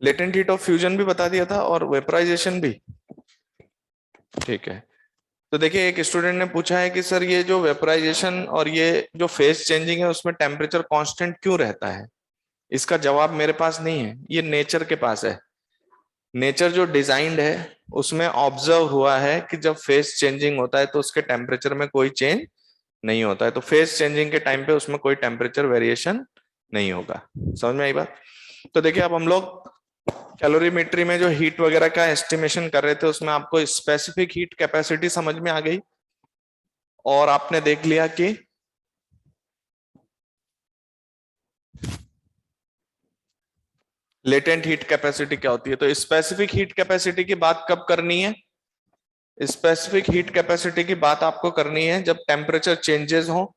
Latent heat of fusion भी बता दिया था और वेपराइजेशन भी। ठीक है, तो देखिए एक स्टूडेंट ने पूछा है कि सर ये जो वेपराइजेशन और ये जो फेज चेंजिंग है उसमें टेम्परेचर कांस्टेंट क्यों रहता है। इसका जवाब मेरे पास नहीं है, ये नेचर के पास है। नेचर जो डिजाइंड है उसमें ऑब्जर्व हुआ है कि जब फेज चेंजिंग होता है तो उसके टेम्परेचर में कोई चेंज नहीं होता है, तो फेज चेंजिंग के टाइम पे उसमें कोई टेम्परेचर वेरिएशन नहीं होगा। समझ में आई बात। तो देखिए अब हम लोग कैलोरीमेट्री में जो हीट वगैरह का एस्टिमेशन कर रहे थे उसमें आपको स्पेसिफिक हीट कैपेसिटी समझ में आ गई और आपने देख लिया कि लेटेंट हीट कैपेसिटी क्या होती है। तो स्पेसिफिक हीट कैपेसिटी की बात कब करनी है। स्पेसिफिक हीट कैपेसिटी की बात आपको करनी है जब टेम्परेचर चेंजेस हो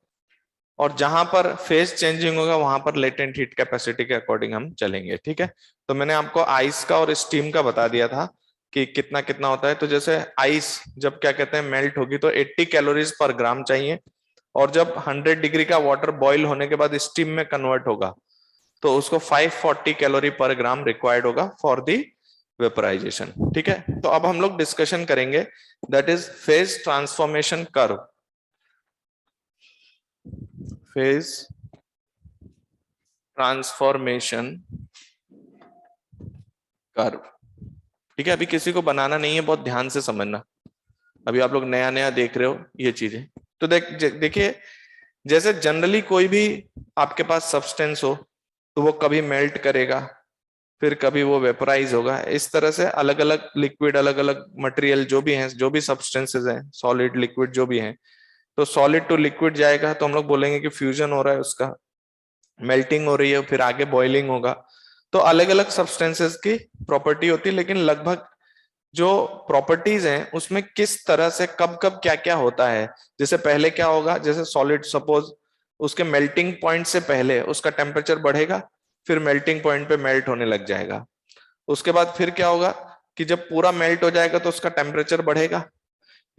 और जहां पर फेज चेंजिंग होगा वहां पर लेटेंट हीट कैपेसिटी के अकॉर्डिंग हम चलेंगे। ठीक है, तो मैंने आपको आइस का और स्टीम का बता दिया था कि कितना कितना होता है। तो जैसे आइस जब क्या कहते हैं मेल्ट होगी तो 80 कैलोरीज पर ग्राम चाहिए, और जब 100 डिग्री का वाटर बॉईल होने के बाद स्टीम में कन्वर्ट होगा तो उसको 540 कैलोरी पर ग्राम रिक्वायर्ड होगा फॉर दी वेपराइजेशन। ठीक है, तो अब हम लोग डिस्कशन करेंगे that is phase transformation curve. Phase transformation curve. ठीक है, अभी किसी को बनाना नहीं है, बहुत ध्यान से समझना, अभी आप लोग नया नया देख रहे हो ये चीजें। तो देखिए जैसे जनरली कोई भी आपके पास सब्सटेंस हो तो वो कभी मेल्ट करेगा फिर कभी वो वेपराइज होगा। इस तरह से अलग अलग लिक्विड अलग अलग मटेरियल जो भी हैं जो भी सब्सटेंसेस हैं सॉलिड लिक्विड जो भी हैं, तो सॉलिड टू लिक्विड जाएगा तो हम लोग बोलेंगे कि फ्यूजन हो रहा है, उसका मेल्टिंग हो रही है, फिर आगे बॉइलिंग होगा। तो अलग अलग सब्सटेंसेस की प्रॉपर्टी होती है, लेकिन लगभग जो प्रॉपर्टीज हैं उसमें किस तरह से कब कब क्या क्या होता है। जैसे पहले क्या होगा, जैसे सॉलिड सपोज उसके मेल्टिंग पॉइंट से पहले उसका टेम्परेचर बढ़ेगा, फिर मेल्टिंग पॉइंट पे मेल्ट होने लग जाएगा। उसके बाद फिर क्या होगा कि जब पूरा मेल्ट हो जाएगा तो उसका टेम्परेचर बढ़ेगा,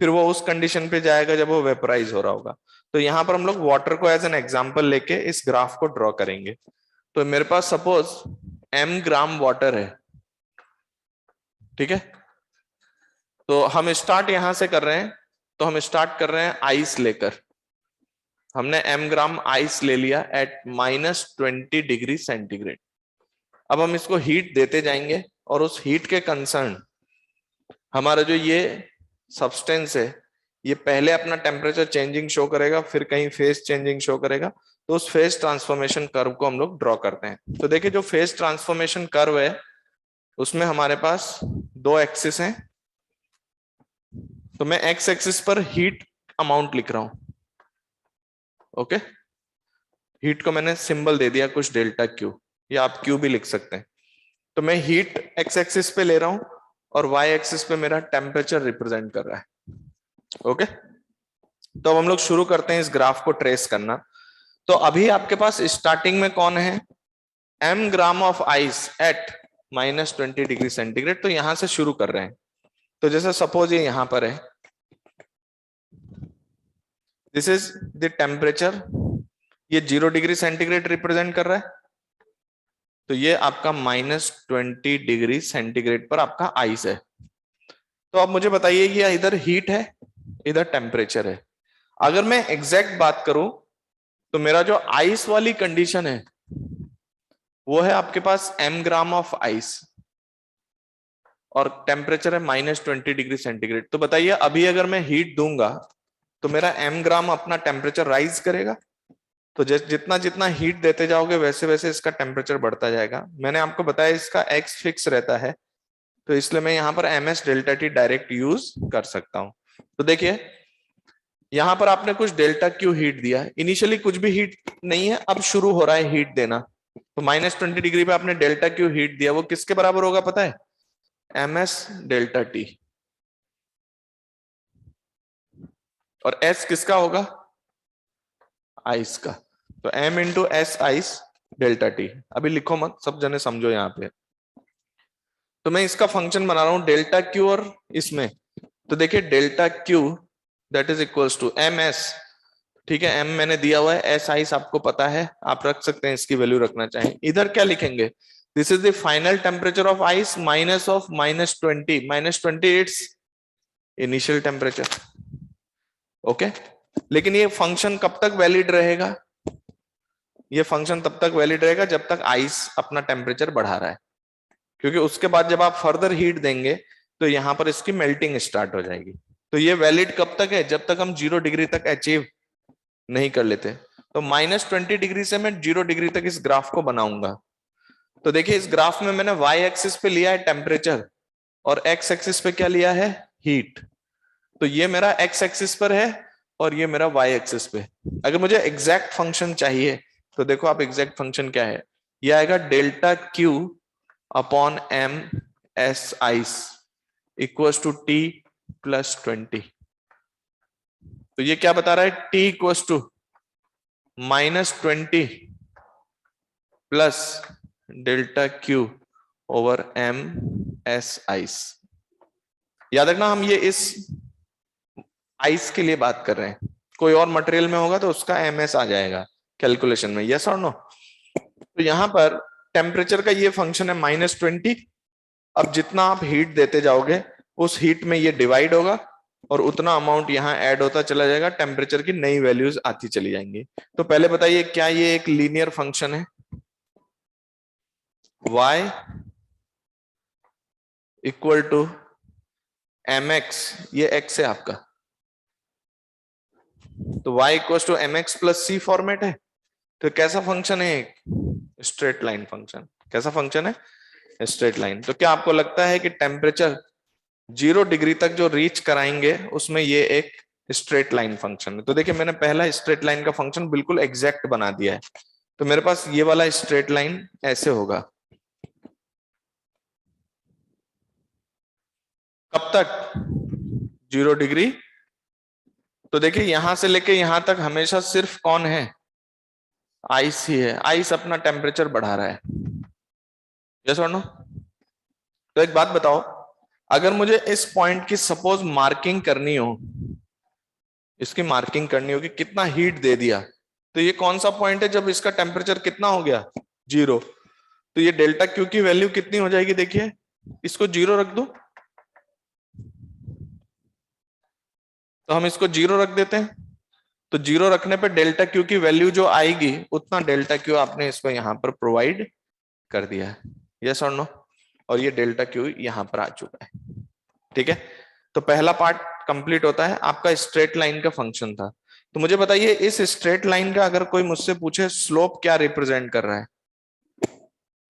फिर वो उस कंडीशन पे जाएगा जब वो वेपराइज हो रहा होगा। तो यहाँ पर हम लोग वाटर को एज एन एग्जाम्पल लेके इस ग्राफ को ड्रॉ करेंगे। तो मेरे पास सपोज m ग्राम वाटर है। ठीक है, तो हम स्टार्ट यहां से कर रहे हैं, तो हम स्टार्ट कर रहे हैं आइस लेकर। हमने m ग्राम आइस ले लिया एट -20 डिग्री सेंटीग्रेड। अब हम इसको हीट देते जाएंगे और उस हीट के कंसर्न हमारा जो ये सब्सटेंस है ये पहले अपना टेम्परेचर चेंजिंग शो करेगा, फिर कहीं फेज चेंजिंग शो करेगा। तो उस फेज ट्रांसफॉर्मेशन कर्व को हम लोग ड्रॉ करते हैं। तो देखिए जो फेज ट्रांसफॉर्मेशन कर्व है उसमें हमारे पास दो एक्सिस हैं। तो मैं एक्स एक्सिस पर हीट अमाउंट लिख रहा हूं। ओके, हीट को मैंने सिंबल दे दिया कुछ डेल्टा क्यू, या आप क्यू भी लिख सकते हैं। तो मैं हीट एक्स एक्सिस पे ले रहा हूं और वाई एक्सिस पे मेरा टेम्परेचर रिप्रेजेंट कर रहा है। ओके, तो अब हम लोग शुरू करते हैं इस ग्राफ को ट्रेस करना। तो अभी आपके पास स्टार्टिंग में कौन है, m gram of ice eight -20 degree centigrade. तो यहां से शुरू कर रहे हैं। तो जैसे सपोज ये यहां पर है, दिस इज द टेम्परेचर, ये 0 डिग्री सेंटीग्रेड रिप्रेजेंट कर रहा है। तो ये आपका -20 डिग्री सेंटीग्रेड पर आपका आइस है। तो अब मुझे बताइए कि इधर हीट है इधर टेम्परेचर है। अगर मैं एग्जैक्ट बात करूं तो मेरा जो आइस वाली कंडीशन है वो है आपके पास m ग्राम ऑफ आइस और टेम्परेचर है -20 डिग्री सेंटीग्रेड। तो बताइए अभी अगर मैं हीट दूंगा तो मेरा m ग्राम अपना टेम्परेचर राइज करेगा। तो जितना जितना हीट देते जाओगे वैसे वैसे इसका टेम्परेचर बढ़ता जाएगा। मैंने आपको बताया इसका x फिक्स रहता है, तो इसलिए मैं यहाँ पर ms delta T direct use कर सकता हूँ। तो देखिए यहाँ पर आपने कुछ डेल्टा क्यू हीट दिया, इनिशियली कुछ भी हीट नहीं है, अब शुरू हो रहा है हीट देना। तो -20 डिग्री पे आपने डेल्टा क्यू हीट दिया, वो किसके बराबर होगा पता है, ms डेल्टा टी। और s किसका होगा, आइस का। तो m into S ice delta T. अभी लिखो मत, सब जने समझो यहाँ पे। तो मैं इसका फंक्शन बना रहा हूं डेल्टा क्यू और इसमें। तो देखिए delta Q that is equals to m s. ठीक है, m मैंने दिया हुआ है, एस आइस आपको पता है, आप रख सकते हैं इसकी वैल्यू रखना चाहें। इधर क्या लिखेंगे, this is the final temperature of ice minus of -20. -20 it's initial temperature. Okay, लेकिन ये फंक्शन कब तक वैलिड रहेगा? ये फंक्शन तब तक वैलिड रहेगा जब तक आइस अपना टेम्परेचर बढ़ा रहा है, क्योंकि उसके बाद जब आप फर्दर हीट देंगे तो यहां पर इसकी मेल्टिंग स्टार्ट हो जाएगी. तो ये वैलिड कब तक है? जब तक हम 0 डिग्री तक अचीव नहीं कर लेते. तो -20 डिग्री से मैं 0 डिग्री तक इस ग्राफ को बनाऊंगा. तो देखिए इस ग्राफ में मैंने y एक्सिस पे लिया है टेम्परेचर और x एक्सिस पे क्या लिया है? हीट. तो ये मेरा x एक्सिस पर है और ये मेरा y एक्सिस पे. अगर मुझे एग्जैक्ट फंक्शन चाहिए तो देखो आप एग्जैक्ट फंक्शन क्या है, ये आएगा delta Q upon m s ice equals to T plus 20. तो ये क्या बता रहा है? T equals to -20 plus delta Q over m s ice. याद रखना हम ये इस आइस के लिए बात कर रहे हैं, कोई और मटेरियल में होगा तो उसका ms आ जाएगा कैलकुलेशन में. यस और नो? तो यहां पर टेम्परेचर का ये फंक्शन है -20. अब जितना आप हीट देते जाओगे उस हीट में ये डिवाइड होगा और उतना अमाउंट यहाँ ऐड होता चला जाएगा, टेम्परेचर की नई वैल्यूज आती चली जाएंगी. तो पहले बताइए क्या ये एक लीनियर फंक्शन है? y इक्वल टू mx, ये x है आपका, तो y equal to mx plus c format है. तो कैसा फंक्शन है? एक स्ट्रेट लाइन फंक्शन. कैसा फंक्शन है? Straight line. तो क्या आपको लगता है कि टेम्परेचर 0 डिग्री तक जो रीच कराएंगे उसमें ये एक स्ट्रेट लाइन फंक्शन है? तो देखिए मैंने पहला स्ट्रेट लाइन का फंक्शन बिल्कुल एग्जैक्ट बना दिया है. तो मेरे पास ये वाला स्ट्रेट लाइन ऐसे होगा. कब तक? 0 डिग्री. तो देखिए यहां से लेके यहां तक हमेशा सिर्फ कौन है? आइस ही है. आइस अपना टेम्परेचर बढ़ा रहा है. यस और नो? तो एक बात बताओ, अगर मुझे इस पॉइंट की सपोज मार्किंग करनी हो, इसकी मार्किंग करनी हो कि कितना हीट दे दिया, तो ये कौन सा पॉइंट है जब इसका टेम्परेचर कितना हो गया? 0. तो ये डेल्टा क्यू की वैल्यू कितनी हो जाएगी? देखिए इसको 0 रख दो, तो हम इसको 0 रख देते हैं. तो 0 रखने पे डेल्टा क्यू की वैल्यू जो आएगी उतना डेल्टा क्यू आपने इसको यहां पर प्रोवाइड कर दिया है. यस और नो? और ये डेल्टा क्यू यहां पर आ चुका है. ठीक है, तो पहला पार्ट कंप्लीट होता है. आपका स्ट्रेट लाइन का फंक्शन था. तो मुझे बताइए इस स्ट्रेट लाइन का अगर कोई मुझसे पूछे स्लोप क्या रिप्रेजेंट कर रहा है,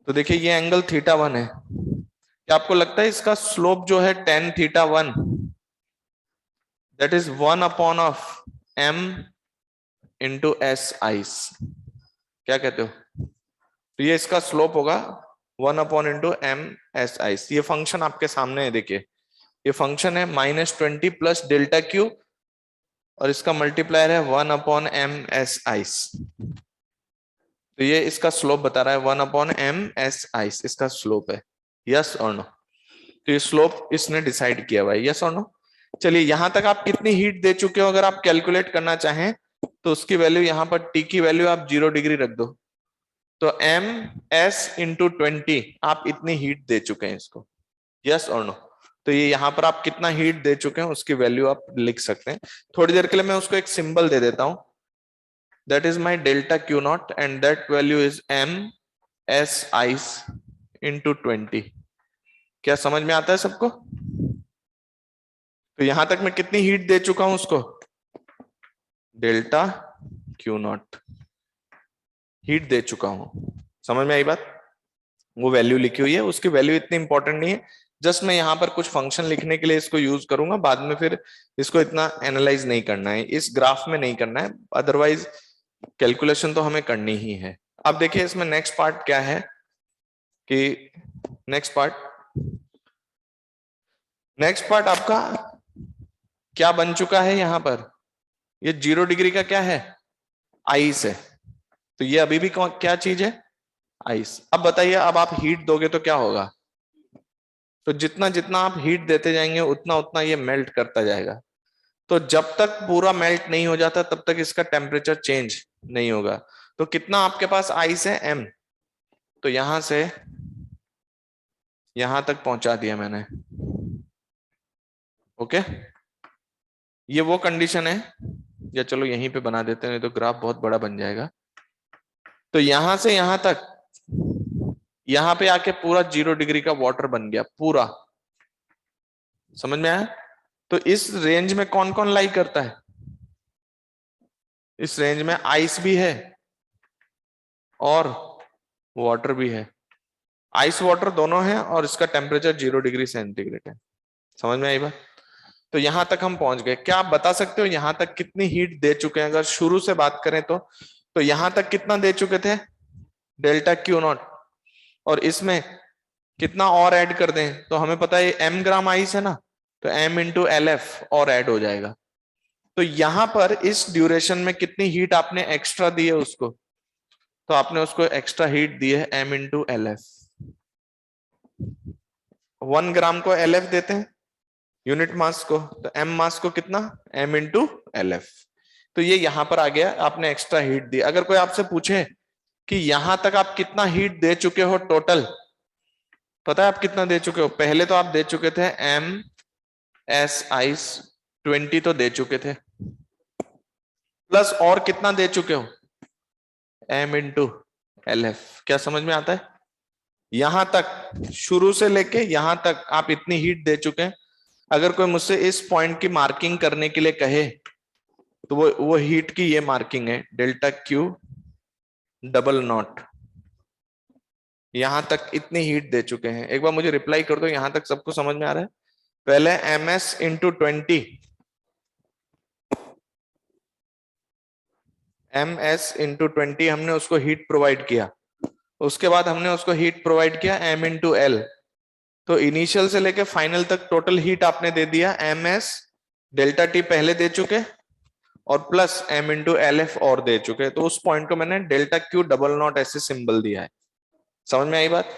तो देखिए ये एंगल θ1 है. क्या आपको लगता है इसका स्लोप जो है tan θ1 that is 1 upon of m into s ice? क्या कहते हो? तो ये इसका स्लोप होगा 1 upon into m s ice. ये फंक्शन आपके सामने है. देखिए ये फंक्शन है -20 प्लस डेल्टा क्यू और इसका मल्टीप्लायर है 1 अपॉन m s आइस. तो ये इसका स्लोप बता रहा है 1 अपॉन m s आइस इसका स्लोप है. यस और नो? तो ये स्लोप इसने डिसाइड किया भाई. यस और नो? चलिए यहां तक आप कितनी हीट दे चुके हो अगर आप कैलकुलेट करना चाहें तो उसकी वैल्यू यहां पर T की वैल्यू आप 0 डिग्री रख दो. तो m s इंटू 20 आप इतनी हीट दे चुके हैं इसको. यस और नो? तो ये यहां पर आप कितना हीट दे चुके हैं उसकी वैल्यू आप लिख सकते हैं. थोड़ी देर के लिए मैं उसको एक सिंबल दे देता हूं. That is my delta Q not and that value is m s ice into 20. क्या समझ में आता है सबको? तो यहां तक मैं कितनी हीट दे चुका हूं उसको? डेल्टा क्यू नॉट हीट दे चुका हूं. समझ में आई बात? वो वैल्यू लिखी हुई है, उसकी वैल्यू इतनी इंपॉर्टेंट नहीं है. जस्ट मैं यहां पर कुछ फंक्शन लिखने के लिए इसको यूज करूंगा, बाद में फिर इसको इतना एनालाइज नहीं करना है, इस ग्राफ में नहीं करना है. अदरवाइज कैलकुलेशन तो हमें करनी ही है. अब देखिए इसमें नेक्स्ट पार्ट क्या है कि नेक्स्ट पार्ट आपका क्या बन चुका है? यहां पर ये 0 डिग्री का क्या है? आइस है. तो ये अभी भी क्या चीज है? आइस. अब बताइए अब आप हीट दोगे तो क्या होगा? तो जितना जितना आप हीट देते जाएंगे उतना उतना ये मेल्ट करता जाएगा. तो जब तक पूरा मेल्ट नहीं हो जाता तब तक इसका टेम्परेचर चेंज नहीं होगा. तो कितना आपके पास आइस है? m. तो यहां से यहां तक पहुंचा दिया मैंने। ओके, ये वो कंडीशन है, या चलो यहीं पे बना देते हैं, नहीं तो ग्राफ बहुत बड़ा बन जाएगा। तो यहां से यहां तक, यहां पे आके पूरा 0 डिग्री का वाटर बन गया पूरा। समझ में आया? तो इस रेंज में कौन कौन लाई करता है? इस रेंज में आइस भी है और वाटर भी है। आइस वाटर दोनों है और इसका टेम्परेचर 0 डिग्री सेंटीग्रेड है। समझ में आई बात? तो यहां तक हम पहुंच गए। क्या आप बता सकते हो यहां तक कितनी हीट दे चुके हैं? अगर शुरू से बात करें तो यहां तक कितना दे चुके थे? Delta Q not. और इसमें कितना और ऐड कर दें? तो हमें पता है एम ग्राम आइस है ना, तो एम इंटू एल एफ और ऐड हो जाएगा। तो यहां पर इस ड्यूरेशन में कितनी हीट आपने एक्स्ट्रा दी है उसको? तो आपने उसको एक्स्ट्रा हीट दी है एम इंटू एल एफ। 1 ग्राम को एल एफ देते हैं यूनिट मास को, तो एम मास को कितना? M into L F. तो ये यहां पर आ गया, आपने एक्स्ट्रा हीट दी। अगर कोई आपसे पूछे कि यहां तक आप कितना हीट दे चुके हो टोटल, पता है आप कितना दे चुके हो? पहले तो आप दे चुके थे एम एस आइस 20 तो दे चुके थे, प्लस और कितना दे चुके हो? M into L F. क्या समझ में आता है? यहां तक, शुरू से लेके यहां तक आप इतनी हीट दे चुके हैं। अगर कोई मुझसे इस पॉइंट की मार्किंग करने के लिए कहे, तो वो हीट की ये मार्किंग है, डेल्टा क्यू डबल नॉट। यहां तक इतनी हीट दे चुके हैं। एक बार मुझे रिप्लाई कर दो, यहां तक सबको समझ में आ रहा है? पहले m s into 20, m s into 20 हमने उसको हीट प्रोवाइड किया। उसके बाद हमने उसको हीट प्रोवाइड किया एम इंटू एल। तो इनिशियल से लेके फाइनल तक टोटल हीट आपने दे दिया एम एस डेल्टा टी पहले दे चुके, और plus m into L F और दे चुके। तो उस पॉइंट को मैंने डेल्टा क्यू डबल नॉट ऐसे सिंबल दिया है। समझ में आई बात?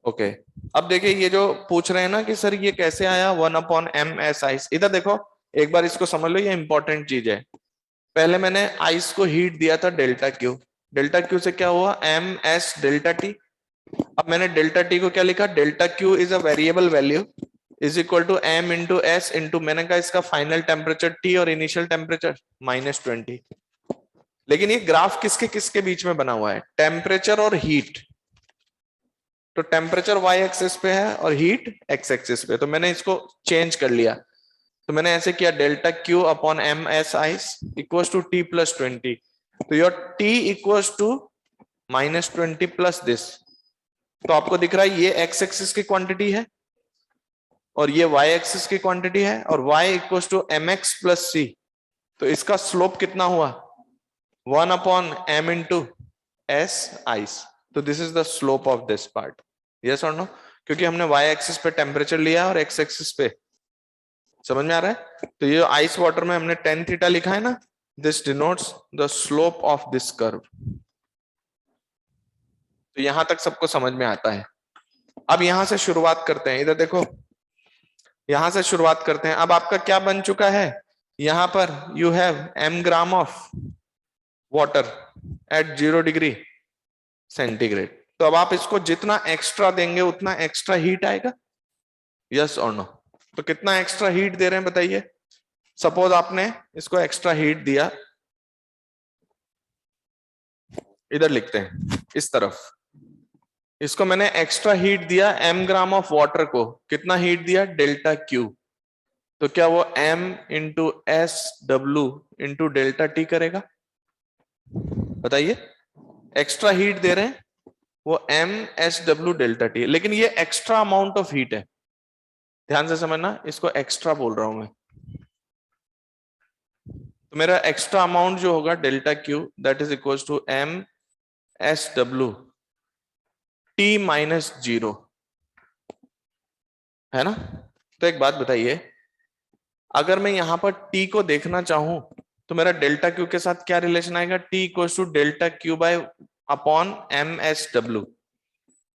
ओके, अब देखिए ये जो पूछ रहे हैं ना कि सर ये कैसे आया 1/m/s आइस, इधर देखो एक बार इसको समझ लो, ये इंपॉर्टेंट चीज है। पहले मैंने आइस को हीट दिया था डेल्टा क्यू, डेल्टा क्यू से क्या हुआ? M S delta T. अब मैंने डेल्टा टी को क्या लिखा? Delta Q is a variable value is equal to m into s into, मैंने कहा इसका फाइनल टेम्परेचर टी और इनिशियल टेम्परेचर -20। लेकिन ये ग्राफ किसके किसके बीच में बना हुआ है? टेम्परेचर और हीट। तो टेम्परेचर वाई एक्सिस पे है और हीट एक्स एक्सिस पे, तो मैंने इसको चेंज कर लिया। तो मैंने ऐसे किया, delta Q upon M S ice equal to T plus 20। तो your T equal to -20 plus this. तो आपको दिख रहा है ये एक्स एक्सिस की क्वांटिटी है और ये वाई एक्सिस की क्वांटिटी है, और y equal to M X plus C. तो इसका स्लोप कितना हुआ? 1/m into S ice. तो this is the slope of this part. Yes और नो? क्योंकि हमने y एक्सिस पे टेम्परेचर लिया और x एक्सिस पे। समझ में आ रहा है? तो ये आइस वाटर में हमने tan थीटा लिखा है ना, this denotes the slope of this curve. तो यहां तक सबको समझ में आता है। अब यहां से शुरुआत करते हैं, इधर देखो, यहां से शुरुआत करते हैं। अब आपका क्या बन चुका है? यहां पर you have m gram of water at 0 degree centigrade. तो अब आप इसको जितना एक्स्ट्रा देंगे उतना एक्स्ट्रा हीट आएगा। यस और नो? तो कितना एक्स्ट्रा हीट दे रहे हैं बताइए? सपोज आपने इसको एक्स्ट्रा हीट दिया, इधर लिखते हैं इस तरफ, इसको मैंने एक्स्ट्रा हीट दिया m ग्राम ऑफ वाटर को। कितना हीट दिया? Delta Q. तो क्या वो m into S W into delta T करेगा? बताइए। एक्स्ट्रा हीट दे रहे हैं, वो m s W delta T, लेकिन ये एक्स्ट्रा अमाउंट ऑफ हीट है। ध्यान से समझना, इसको एक्स्ट्रा बोल रहा हूं मैं। तो मेरा एक्स्ट्रा अमाउंट जो होगा delta Q, that is equal to m s डब्ल्यू टी -0, है ना? तो एक बात बताइए, अगर मैं यहां पर t को देखना चाहूं तो मेरा डेल्टा क्यू के साथ क्या रिलेशन आएगा? t equal to delta Q by upon M s डब्ल्यू।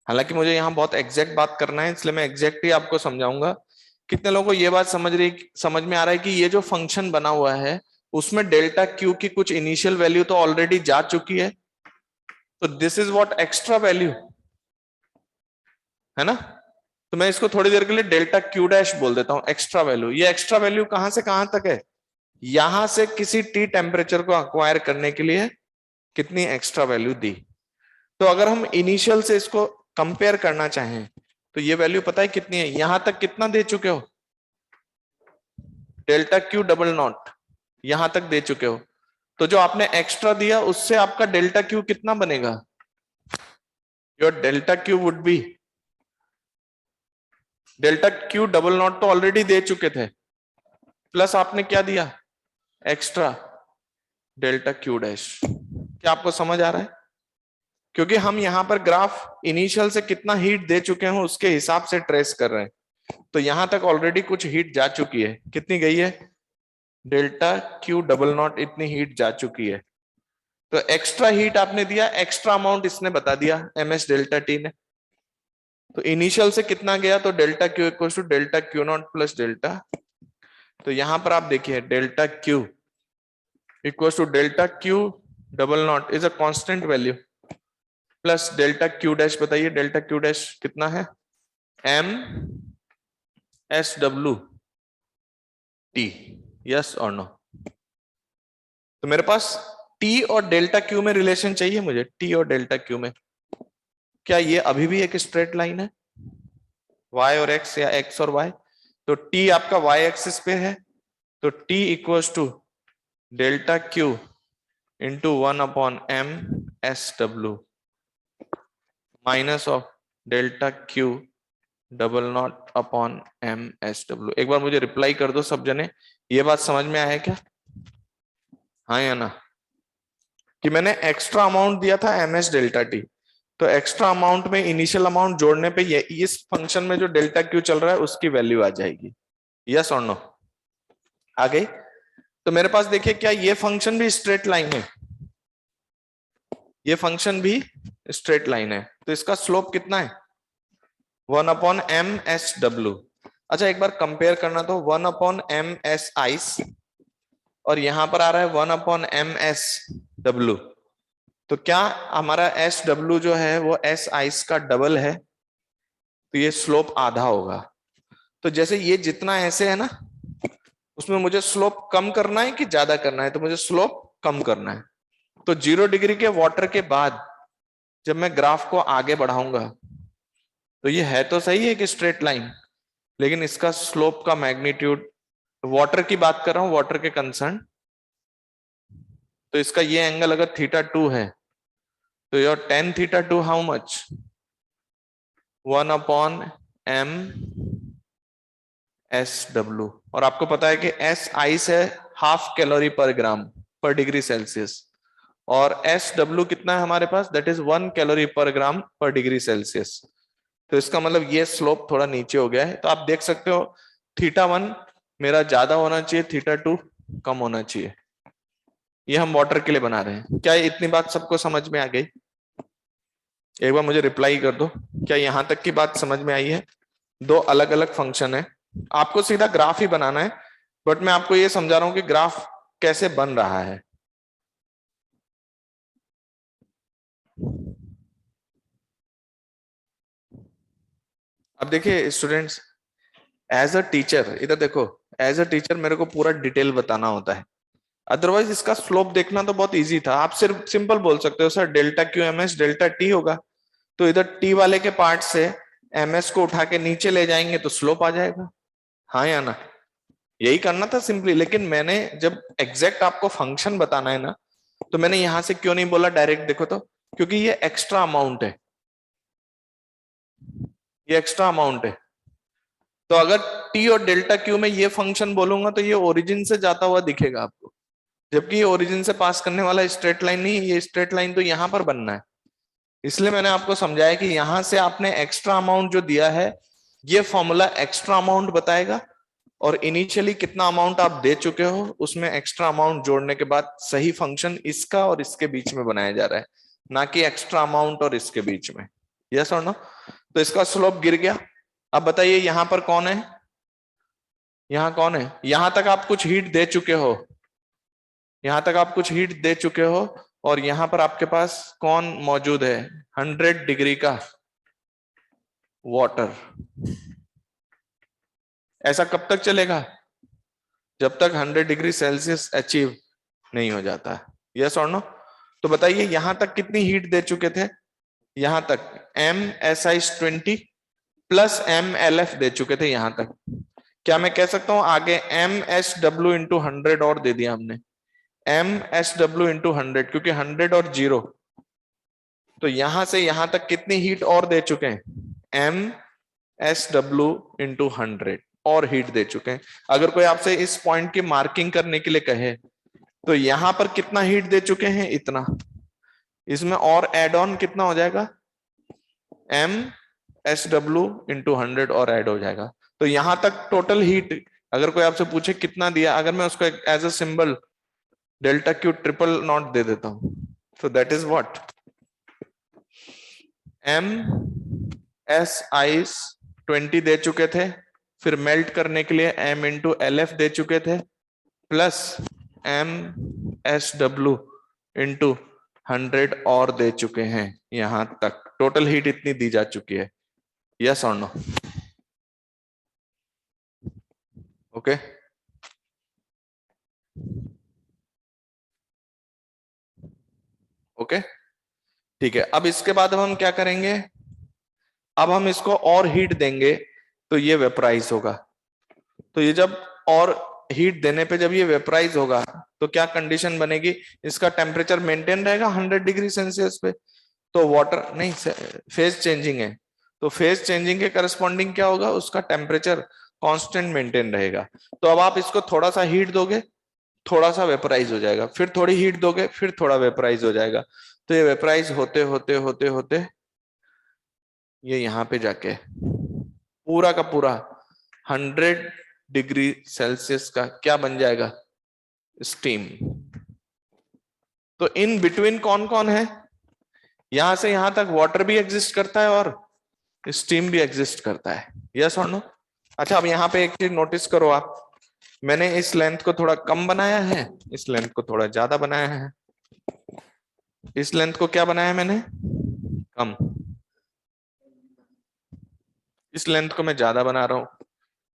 हालांकि मुझे यहाँ बहुत एग्जैक्ट बात करना है, इसलिए मैं एग्जैक्ट ही आपको समझाऊंगा। कितने लोगों को ये बात समझ में आ रहा है कि ये जो फंक्शन बना हुआ है उसमें डेल्टा क्यू की कुछ इनिशियल वैल्यू तो ऑलरेडी जा चुकी है? तो this is what extra value है ना। तो मैं इसको थोड़ी देर के लिए डेल्टा क्यू डैश बोल देता हूं, एक्स्ट्रा वैल्यू। ये एक्स्ट्रा वैल्यू कहां से कहां तक है, यहां से किसी टी टेम्परेचर को अक्वायर करने के लिए कितनी एक्स्ट्रा वैल्यू दी। तो अगर हम इनिशियल से इसको कंपेयर करना चाहें तो ये वैल्यू पता है कितनी है, यहां तक कितना दे चुके हो, डेल्टा क्यू डबल नॉट यहां तक दे चुके हो। तो जो आपने एक्स्ट्रा दिया उससे आपका डेल्टा क्यू कितना बनेगा, your delta Q would be, delta Q double not तो ऑलरेडी दे चुके थे, प्लस आपने क्या दिया एक्स्ट्रा डेल्टा क्यू डैश। क्या आपको समझ आ रहा है, क्योंकि हम यहां पर ग्राफ इनिशियल से कितना हीट दे चुके हैं उसके हिसाब से ट्रेस कर रहे हैं। तो यहां तक ऑलरेडी कुछ हीट जा चुकी है, कितनी गई है, डेल्टा क्यू डबल नॉट इतनी हीट जा चुकी है। तो एक्स्ट्रा हीट आपने दिया, एक्स्ट्रा अमाउंट इसने बता दिया एम एस डेल्टा टी ने। तो इनिशियल से कितना गया, तो delta Q equal to delta Q naught plus delta. तो यहां पर आप देखिए delta Q equal to delta Q double naught is a constant value plus delta Q dash, बताइए डेल्टा क्यू डैश कितना है, एम एस डब्ल्यू टी, यस और नो। तो मेरे पास टी और डेल्टा क्यू में रिलेशन चाहिए मुझे, टी और डेल्टा क्यू में। क्या ये अभी भी एक स्ट्रेट लाइन है, y और x या x और y। तो t आपका y एक्सिस पे है, तो t equals to delta Q into 1/m SW minus of delta Q double naught upon m SW। एक बार मुझे रिप्लाई कर दो सब जने, ये बात समझ में आया क्या, हाँ या ना, कि मैंने एक्स्ट्रा अमाउंट दिया था ms डेल्टा टी, तो एक्स्ट्रा अमाउंट में इनिशियल अमाउंट जोड़ने पे ये इस फंक्शन में जो डेल्टा क्यू चल रहा है उसकी वैल्यू आ जाएगी, यस और नो, आ गई। तो मेरे पास देखिए क्या ये फंक्शन भी स्ट्रेट लाइन है, ये फंक्शन भी स्ट्रेट लाइन है, तो इसका स्लोप कितना है 1/m SW। अच्छा एक बार कंपेयर करना, तो 1/m S आइस और यहां पर आ रहा है 1/m SW। तो क्या हमारा SW जो है वो S आइस का डबल है, तो ये स्लोप आधा होगा। तो जैसे ये जितना ऐसे है ना, उसमें मुझे स्लोप कम करना है कि ज्यादा करना है, तो मुझे स्लोप कम करना है। तो 0 डिग्री के वाटर के बाद जब मैं ग्राफ को आगे बढ़ाऊंगा तो ये है तो सही है कि स्ट्रेट लाइन, लेकिन इसका स्लोप का मैग्नीट्यूड, वाटर की बात कर रहा हूं, वाटर के कंसर्न, तो इसका ये एंगल अगर θ2 है तो your tan θ2 how much 1/m SW। और आपको पता है कि S आइस है हाफ कैलोरी पर ग्राम पर डिग्री सेल्सियस, और SW कितना है हमारे पास, that is 1 calorie per gram पर डिग्री सेल्सियस। तो इसका मतलब ये स्लोप थोड़ा नीचे हो गया है। तो आप देख सकते हो θ1 मेरा ज्यादा होना चाहिए, θ2 कम होना चाहिए। ये हम वाटर के लिए बना रहे हैं। क्या इतनी बात सबको समझ में आ गई, एक बार मुझे रिप्लाई कर दो, क्या यहां तक की बात समझ में आई है। दो अलग अलग फंक्शन है, आपको सीधा ग्राफ ही बनाना है, बट मैं आपको ये समझा रहा हूं कि ग्राफ कैसे बन रहा है। अब देखिए स्टूडेंट्स, एज अ टीचर, इधर देखो, एज अ टीचर मेरे को पूरा डिटेल बताना होता है, अदरवाइज इसका स्लोप देखना तो बहुत इजी था। आप सिर्फ सिंपल बोल सकते हो sir delta Q m S delta T होगा, तो इधर टी वाले के पार्ट से एम एस को उठा के नीचे ले जाएंगे तो स्लोप आ जाएगा, हाँ या ना, यही करना था सिंपली। लेकिन मैंने जब एग्जैक्ट आपको फंक्शन बताना है ना, तो मैंने यहां से क्यों नहीं बोला डायरेक्ट, देखो तो, क्योंकि ये एक्स्ट्रा अमाउंट है, ये एक्स्ट्रा अमाउंट है। तो अगर टी और डेल्टा क्यू में ये फंक्शन बोलूंगा तो ये ओरिजिन से जाता हुआ दिखेगा आपको, जबकि ये ओरिजिन से पास करने वाला स्ट्रेट लाइन नहीं है, ये स्ट्रेट लाइन तो यहां पर बनना है। इसलिए मैंने आपको समझाया कि यहां से आपने एक्स्ट्रा अमाउंट जो दिया है, ये फॉर्मूला एक्स्ट्रा अमाउंट बताएगा, और इनिशियली कितना अमाउंट आप दे चुके हो उसमें एक्स्ट्रा अमाउंट जोड़ने के बाद सही फंक्शन इसका और इसके बीच में बनाया जा रहा है, ना कि एक्स्ट्रा अमाउंट और इसके बीच में, यस और नो। तो इसका स्लोप गिर गया। अब बताइए यहां पर कौन है, यहां कौन है, यहां तक आप कुछ हीट दे चुके हो, यहां तक आप कुछ हीट दे चुके हो, और यहां पर आपके पास कौन मौजूद है, 100 डिग्री का वाटर। ऐसा कब तक चलेगा, जब तक 100 डिग्री सेल्सियस अचीव नहीं हो जाता। यस और नो? तो बताइए यहां तक कितनी हीट दे चुके थे, यहां तक MSI20 प्लस MLF दे चुके थे यहां तक। क्या मैं कह सकता हूं आगे MSW इंटू 100 और दे दिया हमने, MSW इंटू 100, क्योंकि 100 और 0, तो यहां से यहां तक कितनी हीट और दे चुके हैं, MSW इंटू 100 और हीट दे चुके हैं। अगर कोई आपसे इस पॉइंट की मार्किंग करने के लिए कहे तो यहां पर कितना हीट दे चुके हैं, इतना, इसमें और एड ऑन कितना हो जाएगा, MSW इंटू 100 और ऐड हो जाएगा। तो यहां तक टोटल हीट, अगर कोई आपसे पूछे कितना दिया, अगर मैं उसको as a symbol delta Q triple naught दे देता हूं, तो दैट इज व्हाट, MSI20 दे चुके थे, फिर मेल्ट करने के लिए M इंटू LF दे चुके थे, प्लस MSW इंटू 100 और दे चुके हैं। यहां तक टोटल हीट इतनी दी जा चुकी है। यस और नो? ओके, ओके, ठीक है। अब इसके बाद हम क्या करेंगे, अब हम इसको और हीट देंगे तो ये वेपराइज होगा। तो ये जब और हीट देने पे जब ये वेपराइज होगा तो क्या कंडीशन बनेगी, इसका टेम्परेचर मेंटेन रहेगा 100 डिग्री सेल्सियस पे, तो वाटर नहीं, फेज चेंजिंग है, तो फेज चेंजिंग के करस्पॉन्डिंग क्या होगा, उसका टेम्परेचर कांस्टेंट मेंटेन रहेगा। तो अब आप इसको थोड़ा सा हीट दोगे, थोड़ा सा वेपराइज हो जाएगा, फिर थोड़ी हीट दोगे, फिर थोड़ा वेपराइज हो जाएगा। तो ये वेपराइज होते होते होते होते ये यहां पे जाके पूरा का पूरा 100 डिग्री सेल्सियस का क्या बन जाएगा, स्टीम। तो इन बिटवीन कौन कौन है, यहां से यहां तक वाटर भी एग्जिस्ट करता है और स्टीम भी एग्जिस्ट करता है। यस और नो? अच्छा, अब यहाँ पे एक चीज नोटिस करो आप, मैंने इस लेंथ को थोड़ा कम बनाया है, इस लेंथ को थोड़ा ज्यादा बनाया है। इस लेंथ को क्या बनाया है मैंने, कम, इस लेंथ को मैं ज्यादा बना रहा हूं,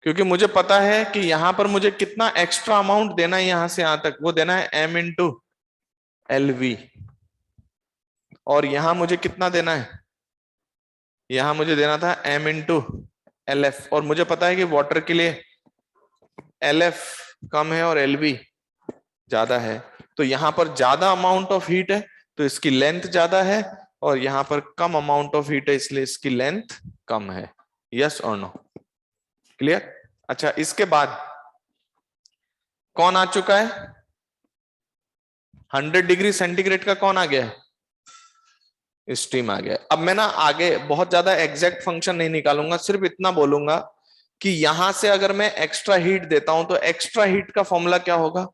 क्योंकि मुझे पता है कि यहां पर मुझे कितना एक्स्ट्रा अमाउंट देना है, यहां से यहां तक वो देना है M इंटू LV, और यहां मुझे कितना देना है, यहां मुझे देना था M इंटू LF, और मुझे पता है कि वाटर के लिए LF कम है और LV ज्यादा है। तो यहां पर ज्यादा अमाउंट ऑफ हीट है तो इसकी लेंथ ज्यादा है, और यहां पर कम अमाउंट ऑफ हीट है इसलिए इसकी लेंथ कम है। यस और नो? क्लियर? अच्छा, इसके बाद कौन आ चुका है, 100 डिग्री सेंटीग्रेड का कौन आ गया, स्टीम आ गया। अब मैं ना आगे बहुत ज्यादा एग्जैक्ट फंक्शन नहीं निकालूंगा, सिर्फ इतना बोलूंगा कि यहां से अगर मैं एक्स्ट्रा हीट देता हूं तो एक्स्ट्रा हीट का फॉर्मूला क्या होगा,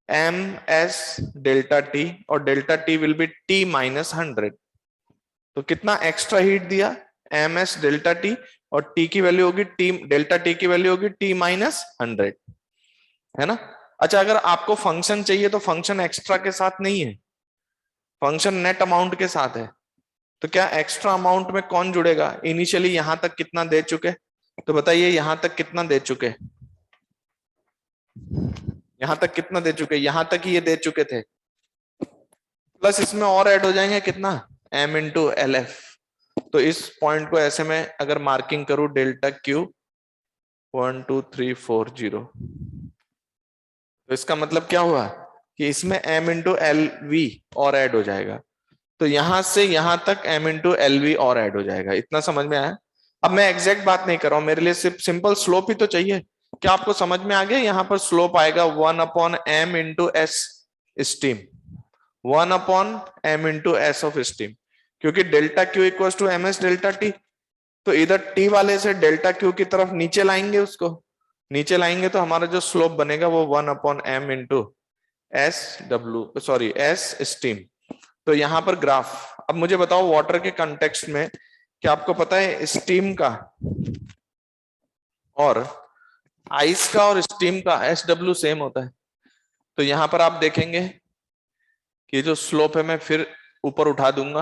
MS डेल्टा टी, और delta T will be T minus 100। तो कितना एक्स्ट्रा हीट दिया, MS डेल्टा टी, और T की वैल्यू होगी T, डेल्टा T की वैल्यू होगी T माइनस 100, है ना? अच्छा, अगर आपको फंक्शन चाहिए तो फंक्शन एक्स्ट्रा के साथ नहीं है, फंक्शन नेट अमाउंट के साथ है। तो क्या एक्स्ट्रा अमाउंट में कौन जुड़ेगा, इनिशियली यहां तक कितना दे चुके, तो बताइए यहां तक कितना दे चुके, यहां तक कितना दे चुके, यहां तक ही ये दे चुके थे, प्लस इसमें और ऐड हो जाएंगे कितना, M इंटू LF। तो इस पॉइंट को ऐसे में अगर मार्किंग करूं, डेल्टा Q 12340, तो इसका मतलब क्या हुआ कि इसमें M इंटू LV और ऐड हो जाएगा। तो यहां से यहां तक M इंटू LV और ऐड हो जाएगा। इतना समझ में आया? अब मैं एग्जैक्ट बात नहीं कर रहा हूं, मेरे लिए सिर्फ सिंपल स्लोप ही तो चाहिए। क्या आपको समझ में आ गया, यहां पर स्लोप आएगा 1/M into S steam, 1/M into S of steam, क्योंकि delta Q equal to MS delta T। तो इधर T वाले से डेल्टा Q की तरफ नीचे लाएंगे, उसको नीचे लाएंगे तो हमारा जो स्लोप बनेगा वो 1/M इंटू S स्टीम। तो यहां पर ग्राफ, अब मुझे बताओ वाटर के कंटेक्स्ट में क्या आपको पता है स्टीम का और आइस का और स्टीम का SW सेम होता है। तो यहां पर आप देखेंगे कि जो स्लोप है मैं फिर ऊपर उठा दूंगा.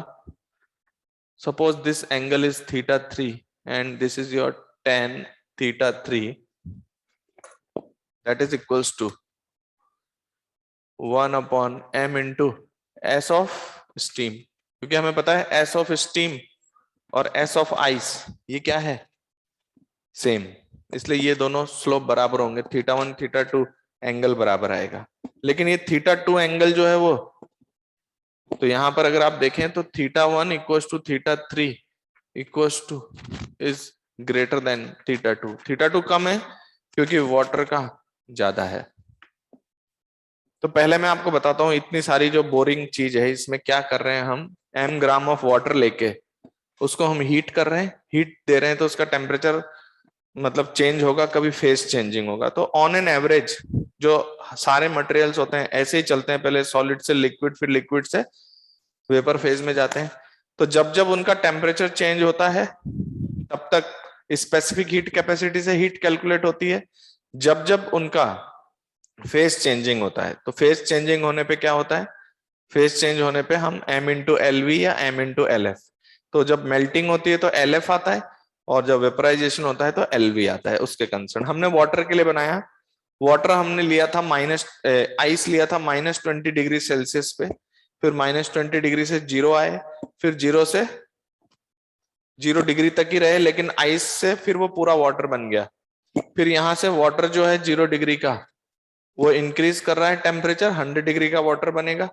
Suppose this angle is θ3 and this is your tan θ3, that is equals to 1/m into S of steam. क्योंकि हमें पता है एस ऑफ स्टीम और एस ऑफ आइस ये क्या है, सेम. इसलिए ये दोनों स्लोप बराबर होंगे. θ1 θ2 एंगल बराबर आएगा. लेकिन ये θ2 एंगल जो है वो, तो यहां पर अगर आप देखें तो θ1 equals to θ3 equals to is greater than θ2. θ2 कम है क्योंकि वाटर का ज्यादा है. तो पहले मैं आपको बताता हूँ, इतनी सारी जो बोरिंग चीज है इसमें क्या कर रहे हैं हम, m ग्राम ऑफ वाटर लेके उसको हम हीट कर रहे हैं, हीट दे रहे हैं, तो उसका टेम्परेचर मतलब चेंज होगा, कभी फेज चेंजिंग होगा. तो ऑन एन एवरेज जो सारे मटेरियल्स होते हैं ऐसे ही चलते हैं, पहले सॉलिड से लिक्विड, फिर लिक्विड से वेपर फेज में जाते हैं. तो जब जब उनका टेम्परेचर चेंज होता है तब तक स्पेसिफिक हीट कैपेसिटी से हीट कैलकुलेट होती है. जब जब उनका फेज चेंजिंग होता है, तो फेज चेंजिंग होने पे क्या होता है, फेज चेंज होने पे हम m इंटू एल वी या m इंटू एल एफ. तो जब मेल्टिंग होती है तो एल एफ आता है, और जब वेपराइजेशन होता है तो एल वी आता है. उसके कंसर्न हमने वाटर के लिए बनाया. वाटर हमने लिया था आइस लिया था -20 डिग्री सेल्सियस पे, फिर -20 डिग्री से जीरो आए, फिर जीरो से 0 डिग्री तक ही रहे, लेकिन आइस से फिर वो पूरा वाटर बन गया. फिर यहां से वाटर जो है 0 डिग्री का वो इंक्रीज कर रहा है टेम्परेचर, 100 डिग्री का वाटर बनेगा.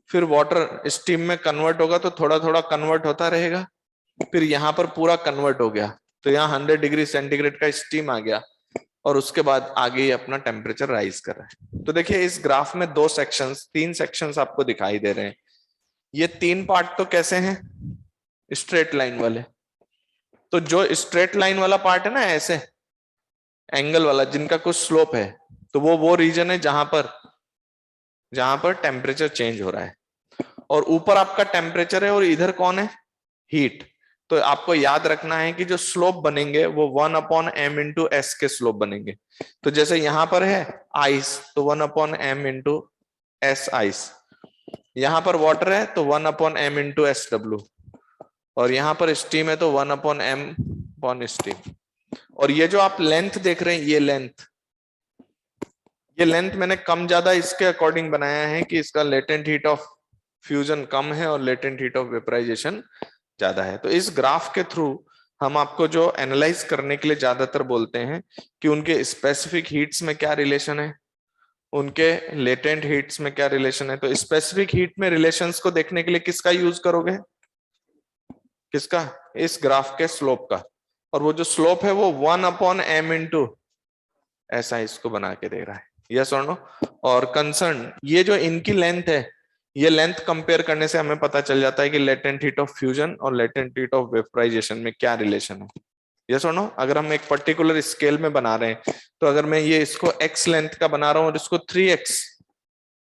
फिर वाटर स्टीम में कन्वर्ट होगा तो थोड़ा थोड़ा कन्वर्ट होता रहेगा. फिर यहाँ पर पूरा कन्वर्ट हो गया, तो यहाँ 100 डिग्री सेंटीग्रेड का स्टीम आ गया, और उसके बाद आगे ही अपना टेम्परेचर राइज कर रहा है. तो देखिए इस ग्राफ में दो सेक्शंस, तीन सेक्शंस आपको दिखाई दे रहे हैं. ये तीन पार्ट तो कैसे हैं, स्ट्रेट लाइन वाले. तो जो स्ट्रेट लाइन वाला पार्ट है ना, ऐसे एंगल वाला जिनका कुछ स्लोप है, तो वो रीजन है जहां पर टेम्परेचर चेंज हो रहा है. और ऊपर आपका टेम्परेचर है और इधर कौन है, हीट. तो आपको याद रखना है कि जो स्लोप बनेंगे वो 1/m इंटू एस के स्लोप बनेंगे. तो जैसे यहां पर है आइस, तो 1/m इंटू एस आइस. यहां पर वाटर है तो 1/m इंटू एस डब्ल्यू. और यहां पर स्टीम है तो 1/m स्टीम. और ये जो आप लेंथ देख रहे हैं, ये लेंथ मैंने कम ज्यादा इसके अकॉर्डिंग बनाया है कि इसका लेटेंट हीट ऑफ फ्यूजन कम है और लेटेंट हीट ऑफ वेपराइजेशन ज्यादा है. तो इस ग्राफ के थ्रू हम आपको जो एनालाइज करने के लिए ज्यादातर बोलते हैं कि उनके स्पेसिफिक हीट्स में क्या रिलेशन है, उनके लेटेंट हीट्स में क्या रिलेशन है. तो स्पेसिफिक हीट में रिलेशंस को देखने के लिए किसका यूज करोगे, किसका, इस ग्राफ के स्लोप का. और वो जो स्लोप है वो 1/m इंटू ऐसा इसको बना के दे रहा है. यस और नो. और कंसर्न ये जो इनकी लेंथ है, ये लेंथ कंपेयर करने से हमें पता चल जाता है कि लेटेंट हीट ऑफ फ्यूजन और लेटेंट हीट ऑफ वेपराइजेशन में क्या रिलेशन है. यस और नो. अगर हम एक पर्टिकुलर स्केल में बना रहे हैं, तो अगर मैं ये इसको x लेंथ का बना रहा हूं और इसको 3x,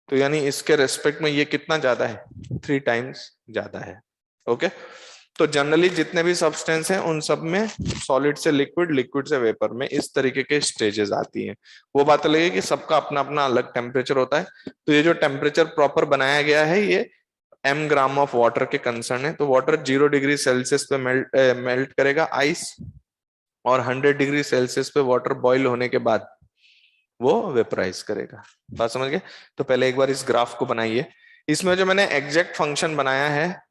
तो यानी इसके रेस्पेक्ट में ये कितना ज्यादा है, 3 टाइम्स ज्यादा है. ओके. तो जनरली जितने भी सब्सटेंस हैं उन सब में सॉलिड से लिक्विड, लिक्विड से वेपर में इस तरीके के स्टेजेस आती हैं. वो बात अलग है कि सबका अपना अपना अलग टेम्परेचर होता है. तो ये जो टेम्परेचर प्रॉपर बनाया गया है ये m ग्राम ऑफ वाटर के कंसर्न है. तो वाटर 0 डिग्री सेल्सियस पे मेल्ट करेगा आइस, और 100 डिग्री सेल्सियस पे वाटर बॉईल होने के बाद वो वेपराइज करेगा. बात समझ गए. तो पहले एक बार इस ग्राफ को बनाइए. इसमें जो मैंने एग्जैक्ट फंक्शन बनाया है,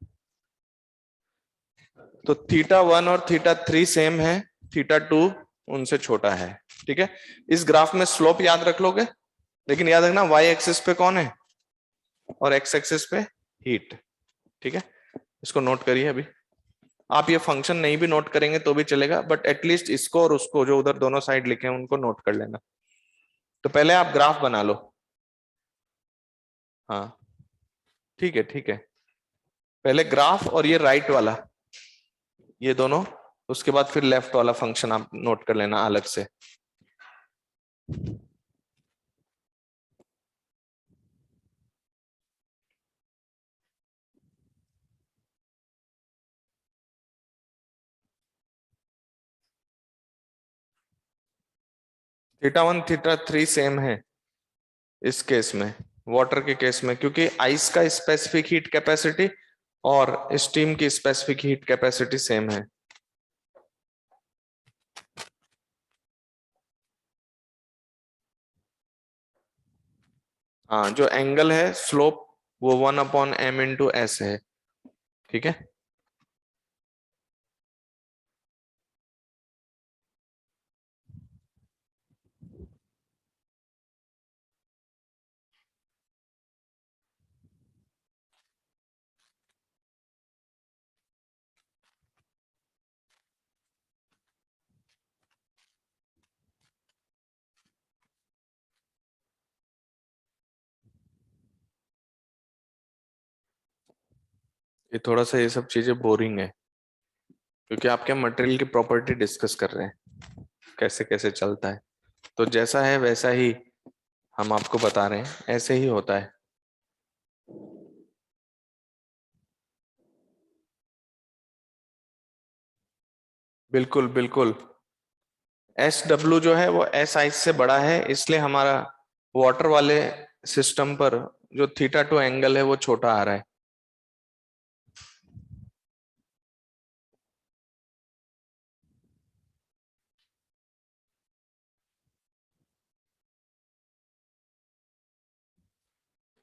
तो θ1 और θ3 सेम है, θ2 उनसे छोटा है. ठीक है. इस ग्राफ में स्लोप याद रख लोगे, लेकिन याद रखना y एक्सिस पे कौन है और x एक्सिस पे हीट. ठीक है. इसको नोट करिए. अभी आप ये फंक्शन नहीं भी नोट करेंगे तो भी चलेगा, बट एटलीस्ट इसको और उसको जो उधर दोनों साइड लिखे हैं उनको नोट कर लेना. तो पहले आप ग्राफ बना लो. हाँ ठीक है, ठीक है. पहले ग्राफ और ये राइट वाला, ये दोनों, उसके बाद फिर लेफ्ट वाला फंक्शन आप नोट कर लेना अलग से. θ1 θ3 सेम है इस केस में. वाटर के केस में, क्योंकि आइस का स्पेसिफिक हीट कैपेसिटी और स्टीम की स्पेसिफिक हीट कैपेसिटी सेम है। हाँ, जो एंगल है स्लोप वो 1/m × s है। ठीक है। ये थोड़ा सा ये सब चीजें बोरिंग है, क्योंकि आपके मटेरियल की प्रॉपर्टी डिस्कस कर रहे हैं, कैसे कैसे चलता है। तो जैसा है वैसा ही हम आपको बता रहे हैं, ऐसे ही होता है। बिल्कुल बिल्कुल। SW जो है वो SI से बड़ा है, इसलिए हमारा वाटर वाले सिस्टम पर जो θ2 एंगल है वो छोटा आ रहा है।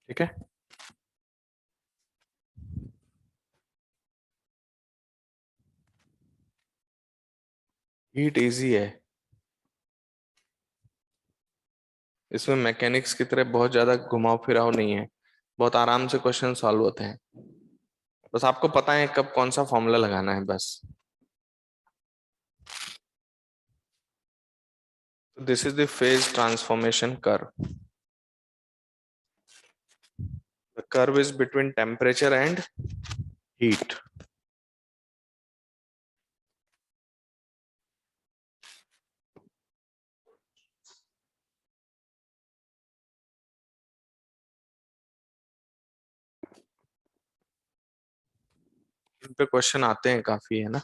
ठीक है। हीट इजी है, इसमें मैकेनिक्स की तरह बहुत ज्यादा घुमाव फिराव नहीं है, बहुत आराम से क्वेश्चन सॉल्व होते हैं। बस आपको पता है कब कौन सा फॉर्मूला लगाना है बस। This is the phase transformation curve. The curve is between temperature and heat. इन पे क्वेश्चन आते हैं काफी, है ना।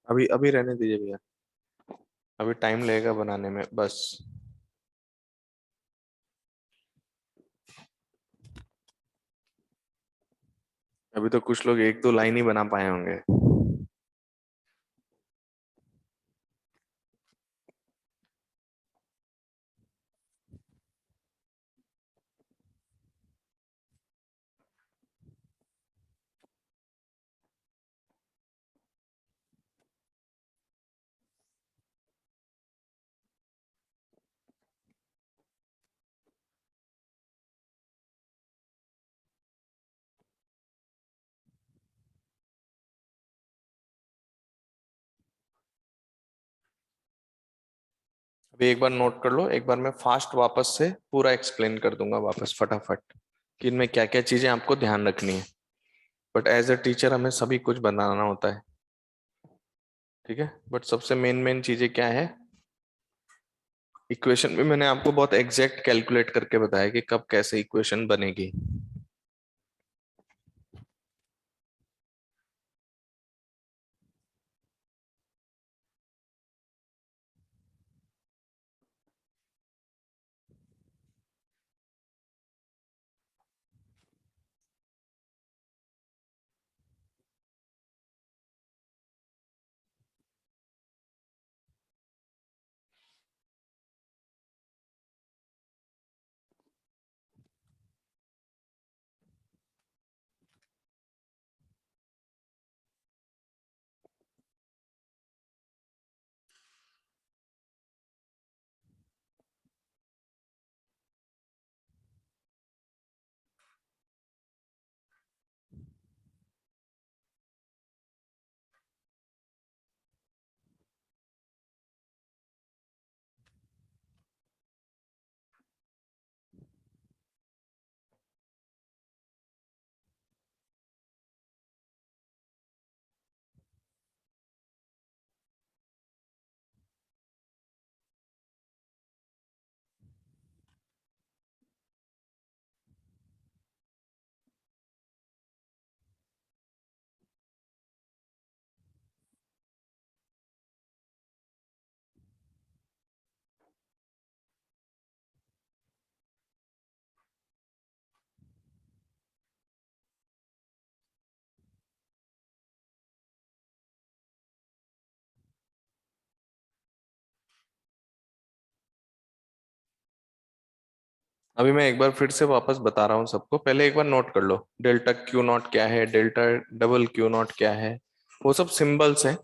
अभी अभी रहने दीजिए भैया, अभी टाइम लगेगा बनाने में बस। अभी तो कुछ लोग एक दो लाइन ही बना पाए होंगे। अभी एक बार नोट कर लो, एक बार मैं फास्ट वापस से पूरा एक्सप्लेन कर दूंगा वापस फटाफट, कि इनमें क्या क्या चीजें आपको ध्यान रखनी है। बट एज अ टीचर हमें सभी कुछ बनाना होता है। ठीक है। बट सबसे मेन मेन चीजें क्या है, इक्वेशन में मैंने आपको बहुत एग्जैक्ट कैलकुलेट करके बताया कि कब कैसे इक्वेशन बनेगी। अभी मैं एक बार फिर से वापस बता रहा हूँ सबको, पहले एक बार नोट कर लो, डेल्टा क्यू नॉट क्या है, डेल्टा डबल क्यू नॉट क्या है, वो सब सिंबल्स हैं।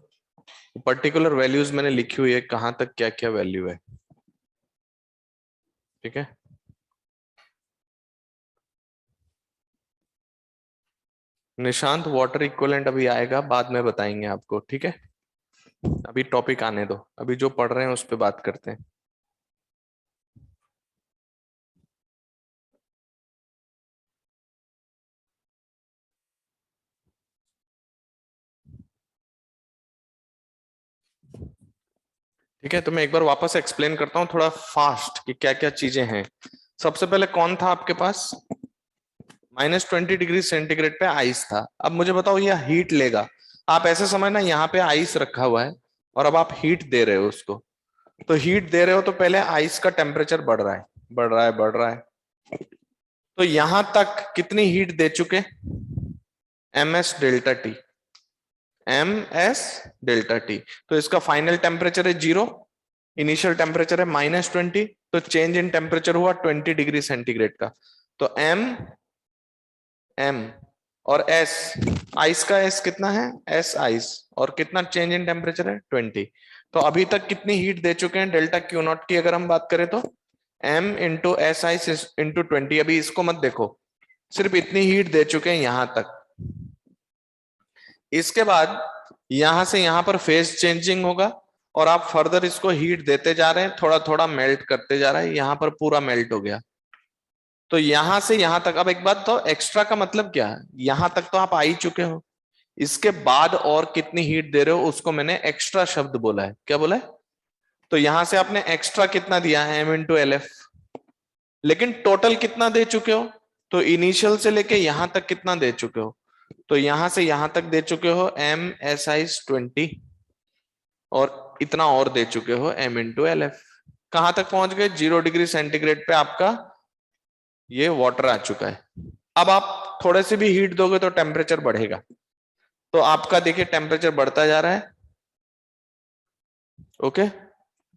पर्टिकुलर वैल्यूज मैंने लिखी हुई है, कहाँ तक क्या क्या वैल्यू है। ठीक है, निशांत वाटर इक्विवेलेंट अभी आएगा, बाद में बताएंगे आपको, ठीक है। अभी टॉपिक आने दो, अभी जो पढ़ रहे हैं उस पर बात करते हैं। ठीक है, तो मैं एक बार वापस एक्सप्लेन करता हूँ थोड़ा फास्ट कि क्या क्या चीजें हैं। सबसे पहले कौन था आपके पास, -20 डिग्री सेंटीग्रेड पे आइस था। अब मुझे बताओ यह हीट लेगा, आप ऐसे समझना यहाँ पे आइस रखा हुआ है और अब आप हीट दे रहे हो उसको। तो हीट दे रहे हो तो पहले आइस का टेम्परेचर बढ़ रहा है, बढ़ रहा है, बढ़ रहा है। तो यहां तक कितनी हीट दे चुके, MS delta T, MS delta T। तो इसका फाइनल टेम्परेचर है 0, इनिशियल टेम्परेचर है -20, तो चेंज इन टेम्परेचर हुआ 20 डिग्री सेंटीग्रेड का। तो M और S, आइस का S कितना है, S आइस, और कितना चेंज इन टेम्परेचर है 20। तो अभी तक कितनी हीट दे चुके हैं डेल्टा क्यू नॉट की अगर हम बात करें तो M × S आइस × 20। अभी इसको मत देखो, सिर्फ इतनी हीट दे चुके हैं यहां तक। इसके बाद यहां से यहां पर फेज चेंजिंग होगा और आप फर्दर इसको हीट देते जा रहे हैं, थोड़ा थोड़ा मेल्ट करते जा रहा है, यहां पर पूरा मेल्ट हो गया। तो यहां से यहां तक, अब एक बात तो, एक्स्ट्रा का मतलब क्या है, यहां तक तो आप आ ही चुके हो, इसके बाद और कितनी हीट दे रहे हो उसको मैंने एक्स्ट्रा शब्द बोला है। क्या बोला है, तो यहां से आपने एक्स्ट्रा कितना दिया है, M × LF, लेकिन टोटल कितना दे चुके हो, तो इनिशियल से लेके यहां तक कितना दे चुके हो, तो यहां से यहां तक दे चुके हो MS 20, और इतना और दे चुके हो M × LF। कहां तक पहुंच गए, 0 डिग्री सेंटीग्रेड पे आपका ये वाटर आ चुका है। अब आप थोड़े से भी हीट दोगे तो टेम्परेचर बढ़ेगा, तो आपका देखिए टेम्परेचर बढ़ता जा रहा है। ओके,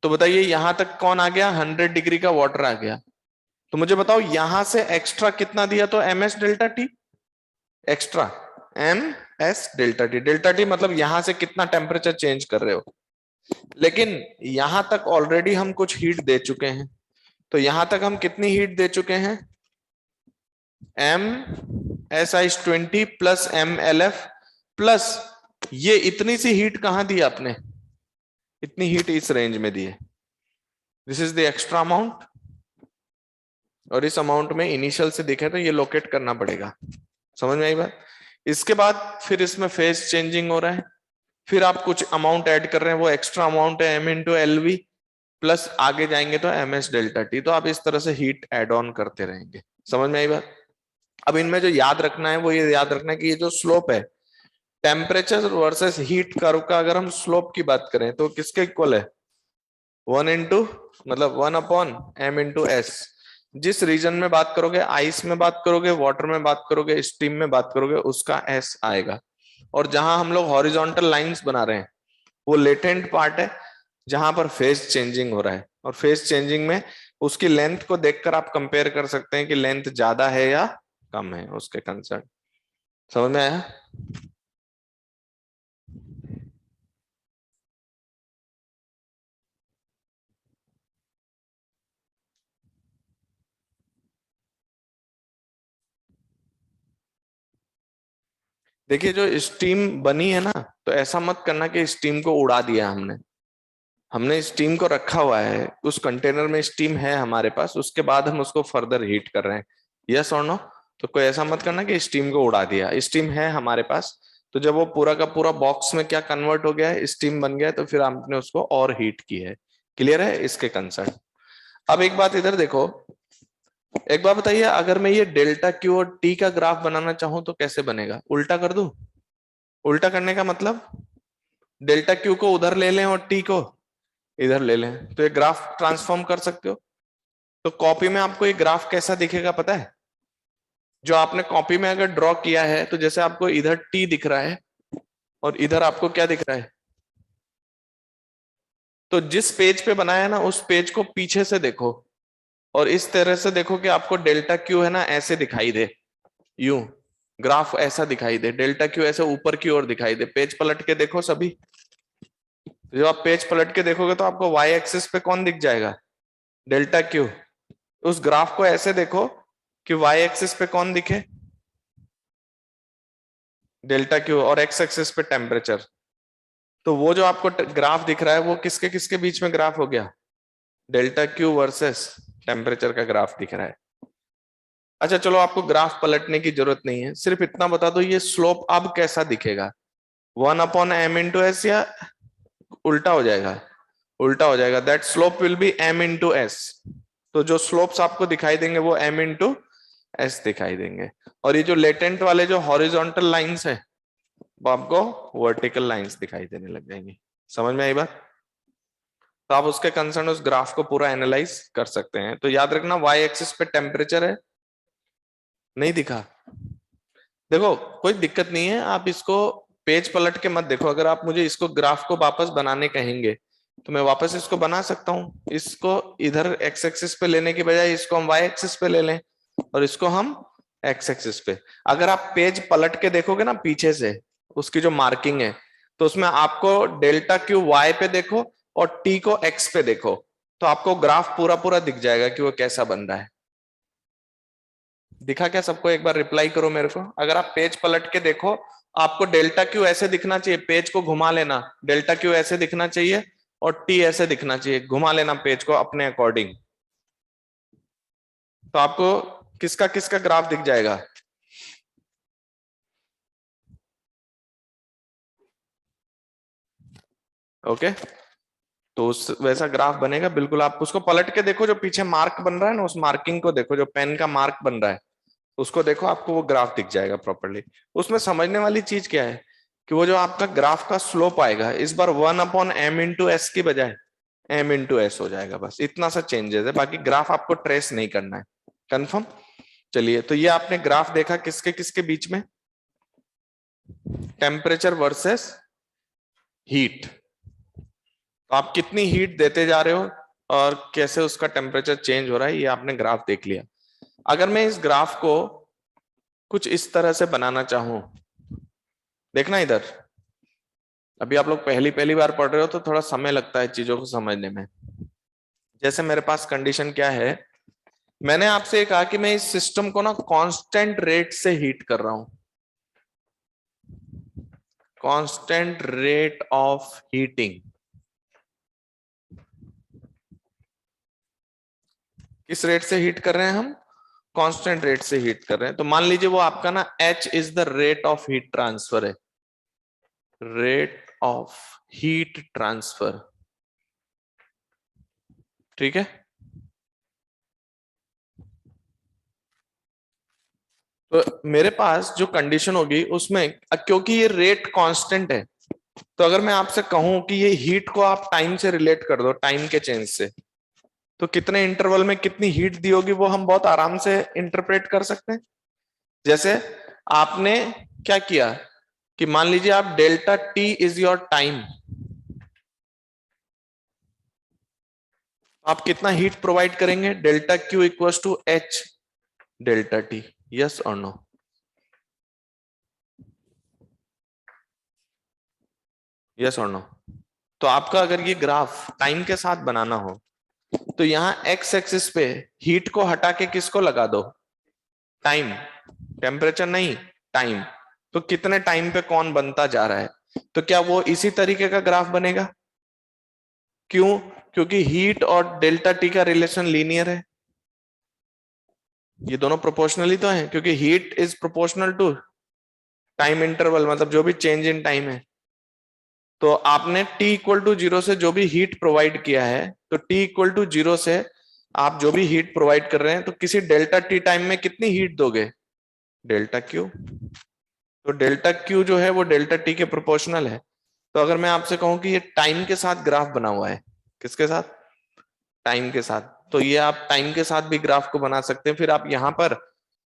तो बताइए यहां तक कौन आ गया, 100 डिग्री का वाटर आ गया। तो मुझे बताओ यहां से एक्स्ट्रा कितना दिया, तो MS delta T extra, MS delta T, delta T मतलब यहां से कितना टेम्परेचर चेंज कर रहे हो। लेकिन यहां तक ऑलरेडी हम कुछ हीट दे चुके हैं, तो यहां तक हम कितनी हीट दे चुके हैं, MS 20 प्लस MLF प्लस ये इतनी सी हीट कहां दी आपने, इतनी हीट इस रेंज में दी है, this is the extra amount. और इस अमाउंट में इनिशियल से दिखे तो ये लोकेट करना पड़ेगा, समझ में आई बात। इसके बाद फिर इसमें फेज चेंजिंग हो रहा है, फिर आप कुछ अमाउंट ऐड कर रहे हैं, वो एक्स्ट्रा अमाउंट है M × LV, प्लस आगे जाएंगे तो MS डेल्टा T। तो आप इस तरह से हीट एड ऑन करते रहेंगे, समझ में आई बात। अब इनमें जो याद रखना है वो ये याद रखना है कि ये जो स्लोप है, टेम्परेचर वर्सेस हीट कर्व का, अगर हम स्लोप की बात करें तो किसके इक्वल है, 1 मतलब 1/M × S। जिस रीजन में बात करोगे, आइस में बात करोगे, वाटर में बात करोगे, स्टीम में बात करोगे, उसका S आएगा। और जहां हम लोग हॉरिजॉन्टल लाइंस बना रहे हैं वो लेटेंट पार्ट है, जहां पर फेज चेंजिंग हो रहा है, और फेज चेंजिंग में उसकी लेंथ को देखकर आप कंपेयर कर सकते हैं कि लेंथ ज्यादा है या कम है उसके कंसर्न। समझ में आया। देखिए जो स्टीम बनी है ना, तो ऐसा मत करना कि स्टीम को उड़ा दिया हमने, हमने स्टीम को रखा हुआ है, उस कंटेनर में स्टीम है हमारे पास, उसके बाद हम उसको फर्दर हीट कर रहे हैं, यस और नो। तो कोई ऐसा मत करना कि स्टीम को उड़ा दिया, स्टीम है हमारे पास। तो जब वो पूरा का पूरा बॉक्स में क्या कन्वर्ट हो गया है, स्टीम बन गया है, तो फिर आपने उसको और हीट की है। क्लियर है इसके कंसर्न। अब एक बात इधर देखो, एक बात बताइए, अगर मैं ये डेल्टा क्यू और टी का ग्राफ बनाना चाहूं तो कैसे बनेगा, उल्टा कर दूं। उल्टा करने का मतलब, डेल्टा क्यू को उधर ले लें और टी को इधर ले लें, तो ये ग्राफ ट्रांसफॉर्म कर सकते हो। तो कॉपी में आपको ये ग्राफ कैसा दिखेगा पता है, जो आपने कॉपी में अगर ड्रॉ किया है, तो जैसे आपको इधर टी दिख रहा है और इधर आपको क्या दिख रहा है, तो जिस पेज पे बनाया है ना उस पेज को पीछे से देखो, और इस तरह से देखो कि आपको डेल्टा क्यू है ना ऐसे दिखाई दे, यूं ग्राफ ऐसा दिखाई दे, डेल्टा क्यू ऐसे ऊपर की ओर दिखाई दे। पेज पलट के देखो सभी, जब आप पेज पलट के देखोगे तो आपको वाई एक्सिस पे कौन दिख जाएगा, डेल्टा क्यू। उस ग्राफ को ऐसे देखो कि वाई एक्सिस पे कौन दिखे, डेल्टा क्यू, और एक्स एक्सिस पे टेम्परेचर। तो वो जो आपको ग्राफ दिख रहा है वो किसके किसके बीच में ग्राफ हो गया, डेल्टा क्यू वर्सेस टेम्परेचर का ग्राफ दिख रहा है। अच्छा चलो, आपको ग्राफ पलटने की जरूरत नहीं है, सिर्फ इतना बता दो ये स्लोप अब कैसा दिखेगा, 1/m/s या उल्टा हो जाएगा, उल्टा हो जाएगा। That slope will be m/s। तो जो स्लोप्स आपको दिखाई देंगे वो m/s दिखाई देंगे, और ये जो लेटेंट वाले जो हॉरिजॉन्टल लाइंस है वो आपको वर्टिकल लाइंस दिखाई देने लग जाएंगी। समझ में आई बात? तो आप उसके कंसर्न उस ग्राफ को पूरा एनालाइज कर सकते हैं। तो याद रखना वाई एक्सिस पे टेम्परेचर है, नहीं दिखा, देखो कोई दिक्कत नहीं है, आप इसको पेज पलट के मत देखो। अगर आप मुझे इसको ग्राफ को वापस बनाने कहेंगे तो मैं वापस इसको बना सकता हूं। इसको इधर एक्स एक्सिस पे लेने की बजाय इसको हम वाई एक्सिस पे ले लें और इसको हम एक्स एक्सिस पे। अगर आप पेज पलट के देखोगे ना पीछे से, उसकी जो मार्किंग है, तो उसमें आपको डेल्टा क्यू वाई पे देखो और टी को एक्स पे देखो, तो आपको ग्राफ पूरा पूरा दिख जाएगा कि वो कैसा बन रहा है। दिखा क्या सबको? एक बार रिप्लाई करो मेरे को। अगर आप पेज पलट के देखो, आपको डेल्टा क्यू ऐसे दिखना चाहिए, पेज को घुमा लेना, डेल्टा क्यू ऐसे दिखना चाहिए और टी ऐसे दिखना चाहिए, घुमा लेना पेज को अपने अकॉर्डिंग, तो आपको किसका किसका ग्राफ दिख जाएगा। ओके, तो उस वैसा ग्राफ बनेगा बिल्कुल। आप उसको पलट के देखो, जो पीछे मार्क बन रहा है ना, उस मार्किंग को देखो, जो पेन का मार्क बन रहा है उसको देखो, आपको वो ग्राफ दिख जाएगा प्रॉपर्ली। उसमें समझने वाली चीज क्या है कि वो जो आपका ग्राफ का स्लोप आएगा इस बार 1/m/s की बजाय m/s हो जाएगा, बस इतना सा चेंजेस है, बाकी ग्राफ आपको ट्रेस नहीं करना है। कंफर्म? चलिए, तो ये आपने ग्राफ देखा किसके किसके बीच में, टेम्परेचर वर्सेस हीट। तो आप कितनी हीट देते जा रहे हो और कैसे उसका टेम्परेचर चेंज हो रहा है, ये आपने ग्राफ देख लिया। अगर मैं इस ग्राफ को कुछ इस तरह से बनाना चाहूं, देखना इधर, अभी आप लोग पहली पहली बार पढ़ रहे हो तो थोड़ा समय लगता है चीजों को समझने में। जैसे मेरे पास कंडीशन क्या है, मैंने आपसे कहा कि मैं इस सिस्टम को ना कांस्टेंट रेट से हीट कर रहा हूं, कांस्टेंट रेट ऑफ हीटिंग। किस रेट से हीट कर रहे हैं हम, कांस्टेंट रेट से हीट कर रहे हैं। तो मान लीजिए वो आपका ना h is the rate of heat transfer है, रेट ऑफ हीट ट्रांसफर, ठीक है। तो मेरे पास जो कंडीशन होगी उसमें, क्योंकि ये रेट कांस्टेंट है, तो अगर मैं आपसे कहूं कि ये हीट को आप टाइम से रिलेट कर दो, टाइम के चेंज से, तो कितने इंटरवल में कितनी हीट दी होगी वो हम बहुत आराम से इंटरप्रेट कर सकते हैं। जैसे आपने क्या किया कि मान लीजिए आप delta T is your time, आप कितना हीट प्रोवाइड करेंगे, delta Q equals to H delta T, yes और नो? यस और नो? तो आपका अगर ये ग्राफ टाइम के साथ बनाना हो तो यहाँ एक्स एक्सिस पे हीट को हटा के किसको लगा दो, टाइम, टेम्परेचर नहीं, टाइम। तो कितने टाइम पे कौन बनता जा रहा है, तो क्या वो इसी तरीके का ग्राफ बनेगा? क्यों? क्योंकि हीट और डेल्टा टी का रिलेशन लीनियर है, ये दोनों प्रोपोर्शनली तो है, क्योंकि heat is proportional to time interval, मतलब जो भी चेंज इन टाइम है। तो आपने t इक्वल टू 0 से जो भी हीट प्रोवाइड किया है, तो t इक्वल टू 0 से आप जो भी हीट प्रोवाइड कर रहे हैं, तो किसी डेल्टा टी टाइम में कितनी हीट दोगे, डेल्टा क्यू। तो डेल्टा क्यू जो है वो डेल्टा टी के प्रोपोर्शनल है। तो अगर मैं आपसे कहूं कि ये टाइम के साथ ग्राफ बना हुआ है, किसके साथ, टाइम के साथ, तो ये आप टाइम के साथ भी ग्राफ को बना सकते हैं। फिर आप यहां पर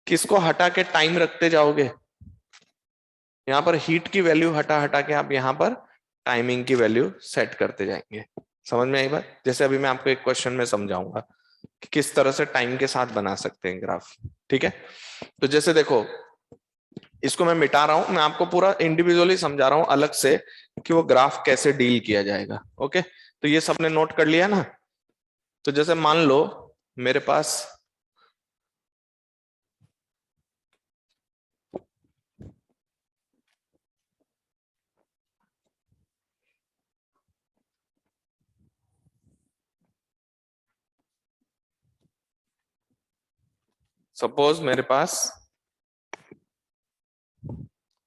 किसको हटा के टाइम रखते जाओगे, यहाँ पर हीट की वैल्यू हटा हटा के आप यहाँ पर टाइमिंग की वैल्यू सेट करते जाएंगे। समझ में आई बात? जैसे अभी मैं आपको एक क्वेश्चन में समझाऊंगा, कि किस तरह से टाइम के साथ बना सकते हैं ग्राफ। ठीक है, तो जैसे देखो इसको मैं मिटा रहा हूं, मैं आपको पूरा इंडिविजुअली समझा रहा हूं अलग से कि वो ग्राफ कैसे डील किया जाएगा। ओके, तो ये सबने नोट कर लिया ना। तो जैसे मान लो मेरे पास सपोज मेरे पास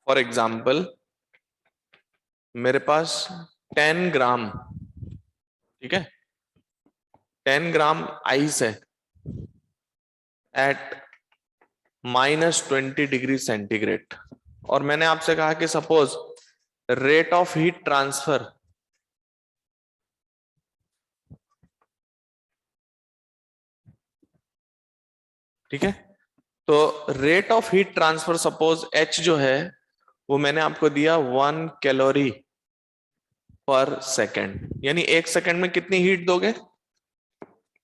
फॉर एग्जाम्पल मेरे पास 10 ग्राम, ठीक है, 10 ग्राम आइस है एट -20 डिग्री सेंटीग्रेड। और मैंने आपसे कहा कि suppose rate of heat transfer ठीक है, तो rate of heat transfer suppose H जो है वो मैंने आपको दिया 1 कैलोरी पर सेकेंड, यानी 1 सेकेंड में कितनी हीट दोगे,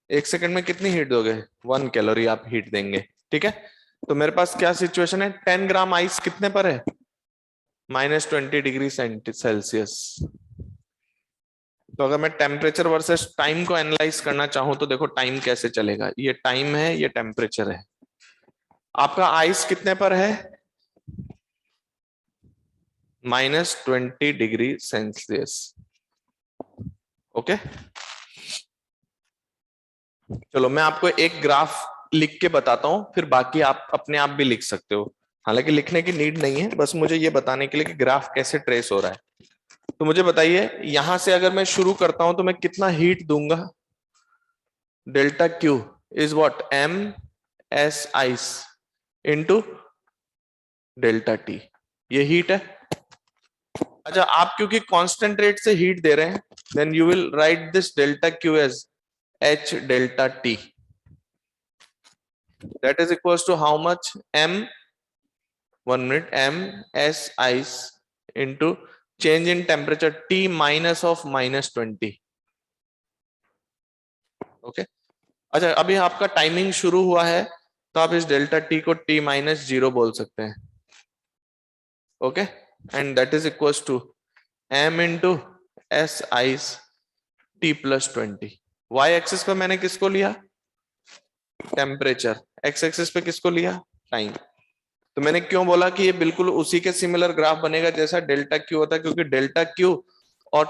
1 सेकेंड में कितनी हीट दोगे, 1 कैलोरी आप हीट देंगे। ठीक है, तो मेरे पास क्या सिचुएशन है, 10 ग्राम आइस कितने पर है, -20 डिग्री सेल्सियस। तो अगर मैं टेम्परेचर वर्सेस टाइम को एनालाइज करना चाहूं तो देखो टाइम कैसे चलेगा, ये टाइम है ये टेम्परेचर है। आपका आइस कितने पर है, -20 डिग्री सेल्सियस। ओके, चलो मैं आपको एक ग्राफ लिख के बताता हूं, फिर बाकी आप अपने आप भी लिख सकते हो। हालांकि लिखने की नीड नहीं है, बस मुझे ये बताने के लिए कि ग्राफ कैसे ट्रेस हो रहा है। तो मुझे बताइए यहां से अगर मैं शुरू करता हूं तो मैं कितना हीट दूंगा, delta Q is what, m S ice into delta T, ये हीट है। अच्छा, आप क्योंकि कांस्टेंट रेट से हीट दे रहे हैं, then you will write this delta Q as H delta T, that is equals to how much, m, 1 minute, m s ice into change in temperature t minus of -20। Okay, अच्छा अभी आपका timing शुरू हुआ है तो आप इस delta T को t-0 बोल सकते हैं। Okay, and that is equals to m into S ice t+20। Y axis पे मैंने किसको लिया, टेम्परेचर, एक्स एक्सिस पे किसको लिया, टाइम। तो मैंने क्यों बोला कि ये बिल्कुल उसी के सिमिलर ग्राफ बनेगा जैसा डेल्टा क्यू होता है, क्योंकि डेल्टा क्यू और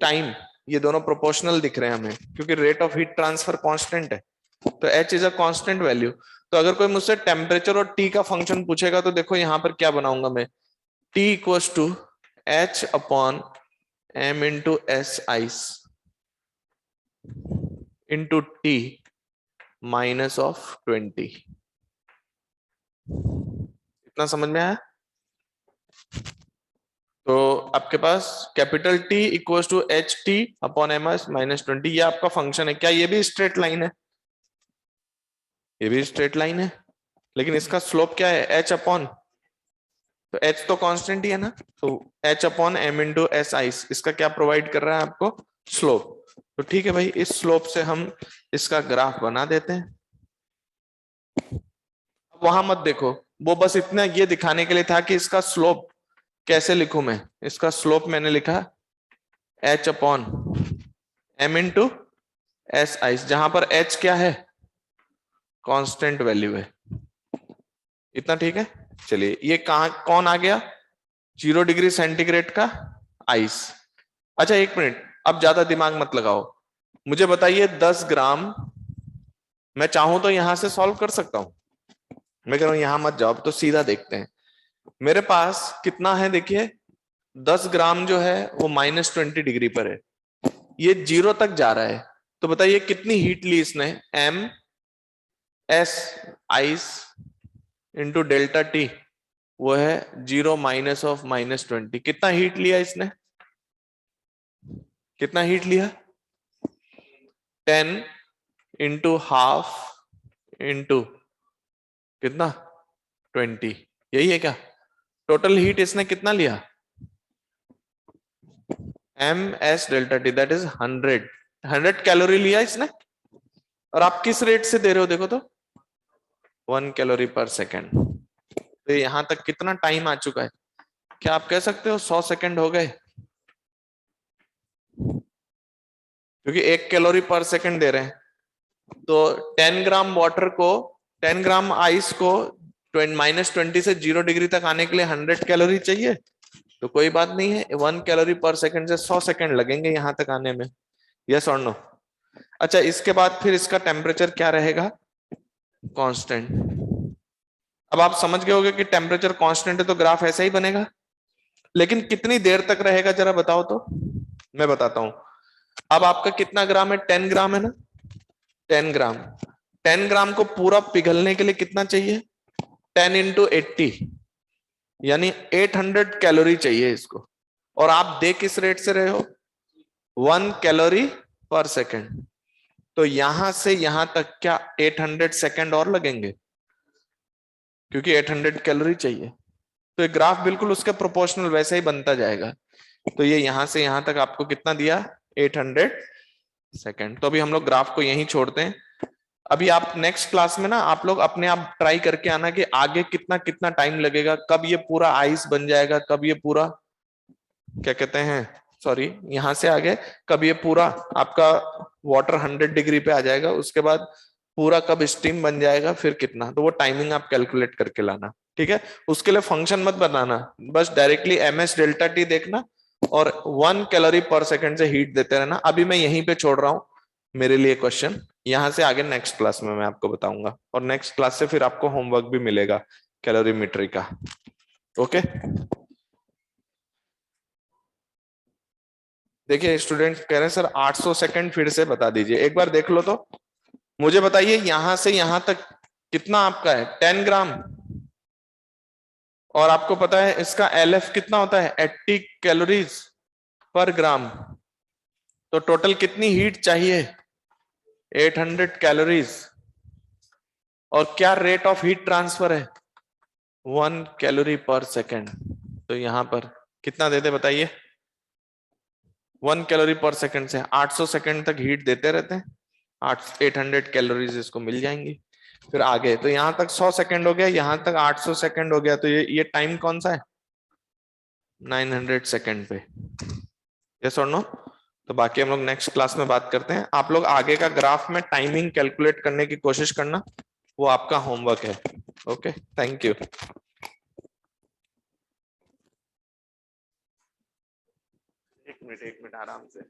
टाइम ये दोनों प्रोपोर्शनल दिख रहे हैं हमें, क्योंकि rate of heat transfer constant है, तो H is a constant value. तो अगर कोई मुझसे टेम्परेचर और टी का फंक्शन पूछेगा तो देखो यहां पर क्या बनाऊंगा मैं, T equals to H upon M into S ice into T -20। इतना समझ में आया। तो आपके पास capital T equals to H T upon M S -20, ये आपका फंक्शन है। क्या ये भी स्ट्रेट लाइन है, ये भी स्ट्रेट लाइन है, लेकिन इसका स्लोप क्या है, एच अपॉन, तो एच तो कांस्टेंट ही है ना, तो H upon M into S ice, इसका क्या प्रोवाइड कर रहा है आपको, स्लोप। तो ठीक है भाई, इस स्लोप से हम इसका ग्राफ बना देते हैं। वहां मत देखो, वो बस इतना ये दिखाने के लिए था कि इसका स्लोप कैसे लिखूं मैं, इसका स्लोप मैंने लिखा H upon M into S ice, जहां पर एच क्या है, कांस्टेंट वैल्यू है। इतना ठीक है। चलिए ये कहा कौन आ गया, 0 डिग्री सेंटीग्रेड का आइस। अच्छा एक मिनट, अब ज्यादा दिमाग मत लगाओ, मुझे बताइए 10 ग्राम, मैं चाहूं तो यहां से सॉल्व कर सकता हूं, मैं कह रहा हूं यहां मत जाओ, तो सीधा देखते हैं। मेरे पास कितना है देखिए, 10 ग्राम जो है वो -20 डिग्री पर है, ये 0 तक जा रहा है। तो बताइए कितनी हीट ली इसने, M S ice into delta T, वो है 0 माइनस ऑफ -20। कितना हीट लिया इसने, कितना हीट लिया, 10 इंटू हाफ इंटू कितना 20, यही है क्या, टोटल हीट इसने कितना लिया, M S delta T that is 100 calorie लिया इसने। और आप किस रेट से दे रहे हो देखो तो, 1 कैलोरी पर सेकेंड। तो यहां तक कितना टाइम आ चुका है? क्या आप कह सकते हो 100 सेकंड हो गए? क्योंकि 1 कैलोरी पर सेकंड दे रहे हैं, तो 10 ग्राम वाटर को, 10 ग्राम आइस को -20 से 0 डिग्री तक आने के लिए 100 कैलोरी चाहिए। तो कोई बात नहीं है, 1 कैलोरी पर सेकंड से 100 सेकंड लगेंगे यहां तक आने में। यस और नो? अच्छा, इसके बाद फिर इसका टेम्परेचर क्या रहेगा? कांस्टेंट। अब आप समझ गए होगे कि टेम्परेचर कांस्टेंट है तो ग्राफ ऐसा ही बनेगा, लेकिन कितनी देर तक रहेगा जरा बताओ तो। मैं बताता हूं। अब आपका कितना ग्राम है? 10 ग्राम है ना? 10 ग्राम। 10 ग्राम को पूरा पिघलने के लिए कितना चाहिए? 10 × 80, यानी 800 कैलोरी चाहिए इसको। और आप दे किस रेट से रहे हो? 1 कैलोरी पर सेकेंड। तो यहां से यहां तक क्या 800 सेकेंड और लगेंगे? क्योंकि 800 कैलोरी चाहिए। तो ये ग्राफ बिल्कुल उसके प्रोपोर्शनल वैसे ही बनता जाएगा। तो ये यहां से यहां तक आपको कितना दिया? 800 सेकेंड। तो अभी हम लोग ग्राफ को यहीं छोड़ते हैं। अभी आप नेक्स्ट क्लास में ना आप लोग अपने आप ट्राई करके आना कि आगे कितना कितना टाइम लगेगा, कब ये पूरा आइस बन जाएगा, कब ये पूरा, क्या कहते हैं, सॉरी, यहां से आगे कब ये पूरा आपका वाटर 100 डिग्री पे आ जाएगा, उसके बाद पूरा कब स्टीम बन जाएगा, फिर कितना। तो वो टाइमिंग आप कैलकुलेट करके लाना, ठीक है? उसके लिए फंक्शन मत बनाना, बस डायरेक्टली ms डेल्टा टी देखना और 1 कैलोरी पर सेकंड से हीट देते रहना। अभी मैं यहीं पे छोड़ रहा हूँ मेरे लिए क्वेश्चन, यहां से आगे नेक्स्ट क्लास में मैं आपको बताऊंगा, और नेक्स्ट क्लास से फिर आपको होमवर्क भी मिलेगा कैलोरीमेट्री का। ओके, देखिए स्टूडेंट कह रहे हैं सर 800 सेकंड फिर से बता दीजिए, एक बार देख लो तो। मुझे बताइए यहां से यहां तक कितना आपका है? 10 ग्राम। और आपको पता है इसका LF कितना होता है? 80 कैलोरीज पर ग्राम। तो टोटल कितनी हीट चाहिए? 800 कैलोरीज। और क्या रेट ऑफ हीट ट्रांसफर है? 1 कैलोरी पर सेकेंड। तो यहां पर कितना देते बताइए? 1 कैलोरी पर सेकेंड से 800 सेकेंड तक हीट देते रहते हैं, 800 कैलोरीज इसको मिल जाएंगी। फिर आगे तो यहां तक 100 सेकेंड हो गया, यहां तक 800 सेकेंड हो गया, तो ये टाइम कौन सा है? 900 सेकेंड पे। यस और नो? तो बाकी हम लोग नेक्स्ट क्लास में बात करते हैं। आप लोग आगे का ग्राफ में टाइमिंग कैलकुलेट करने की कोशिश करना, वो आपका होमवर्क है। Okay, thank you. एक मिनट आराम से।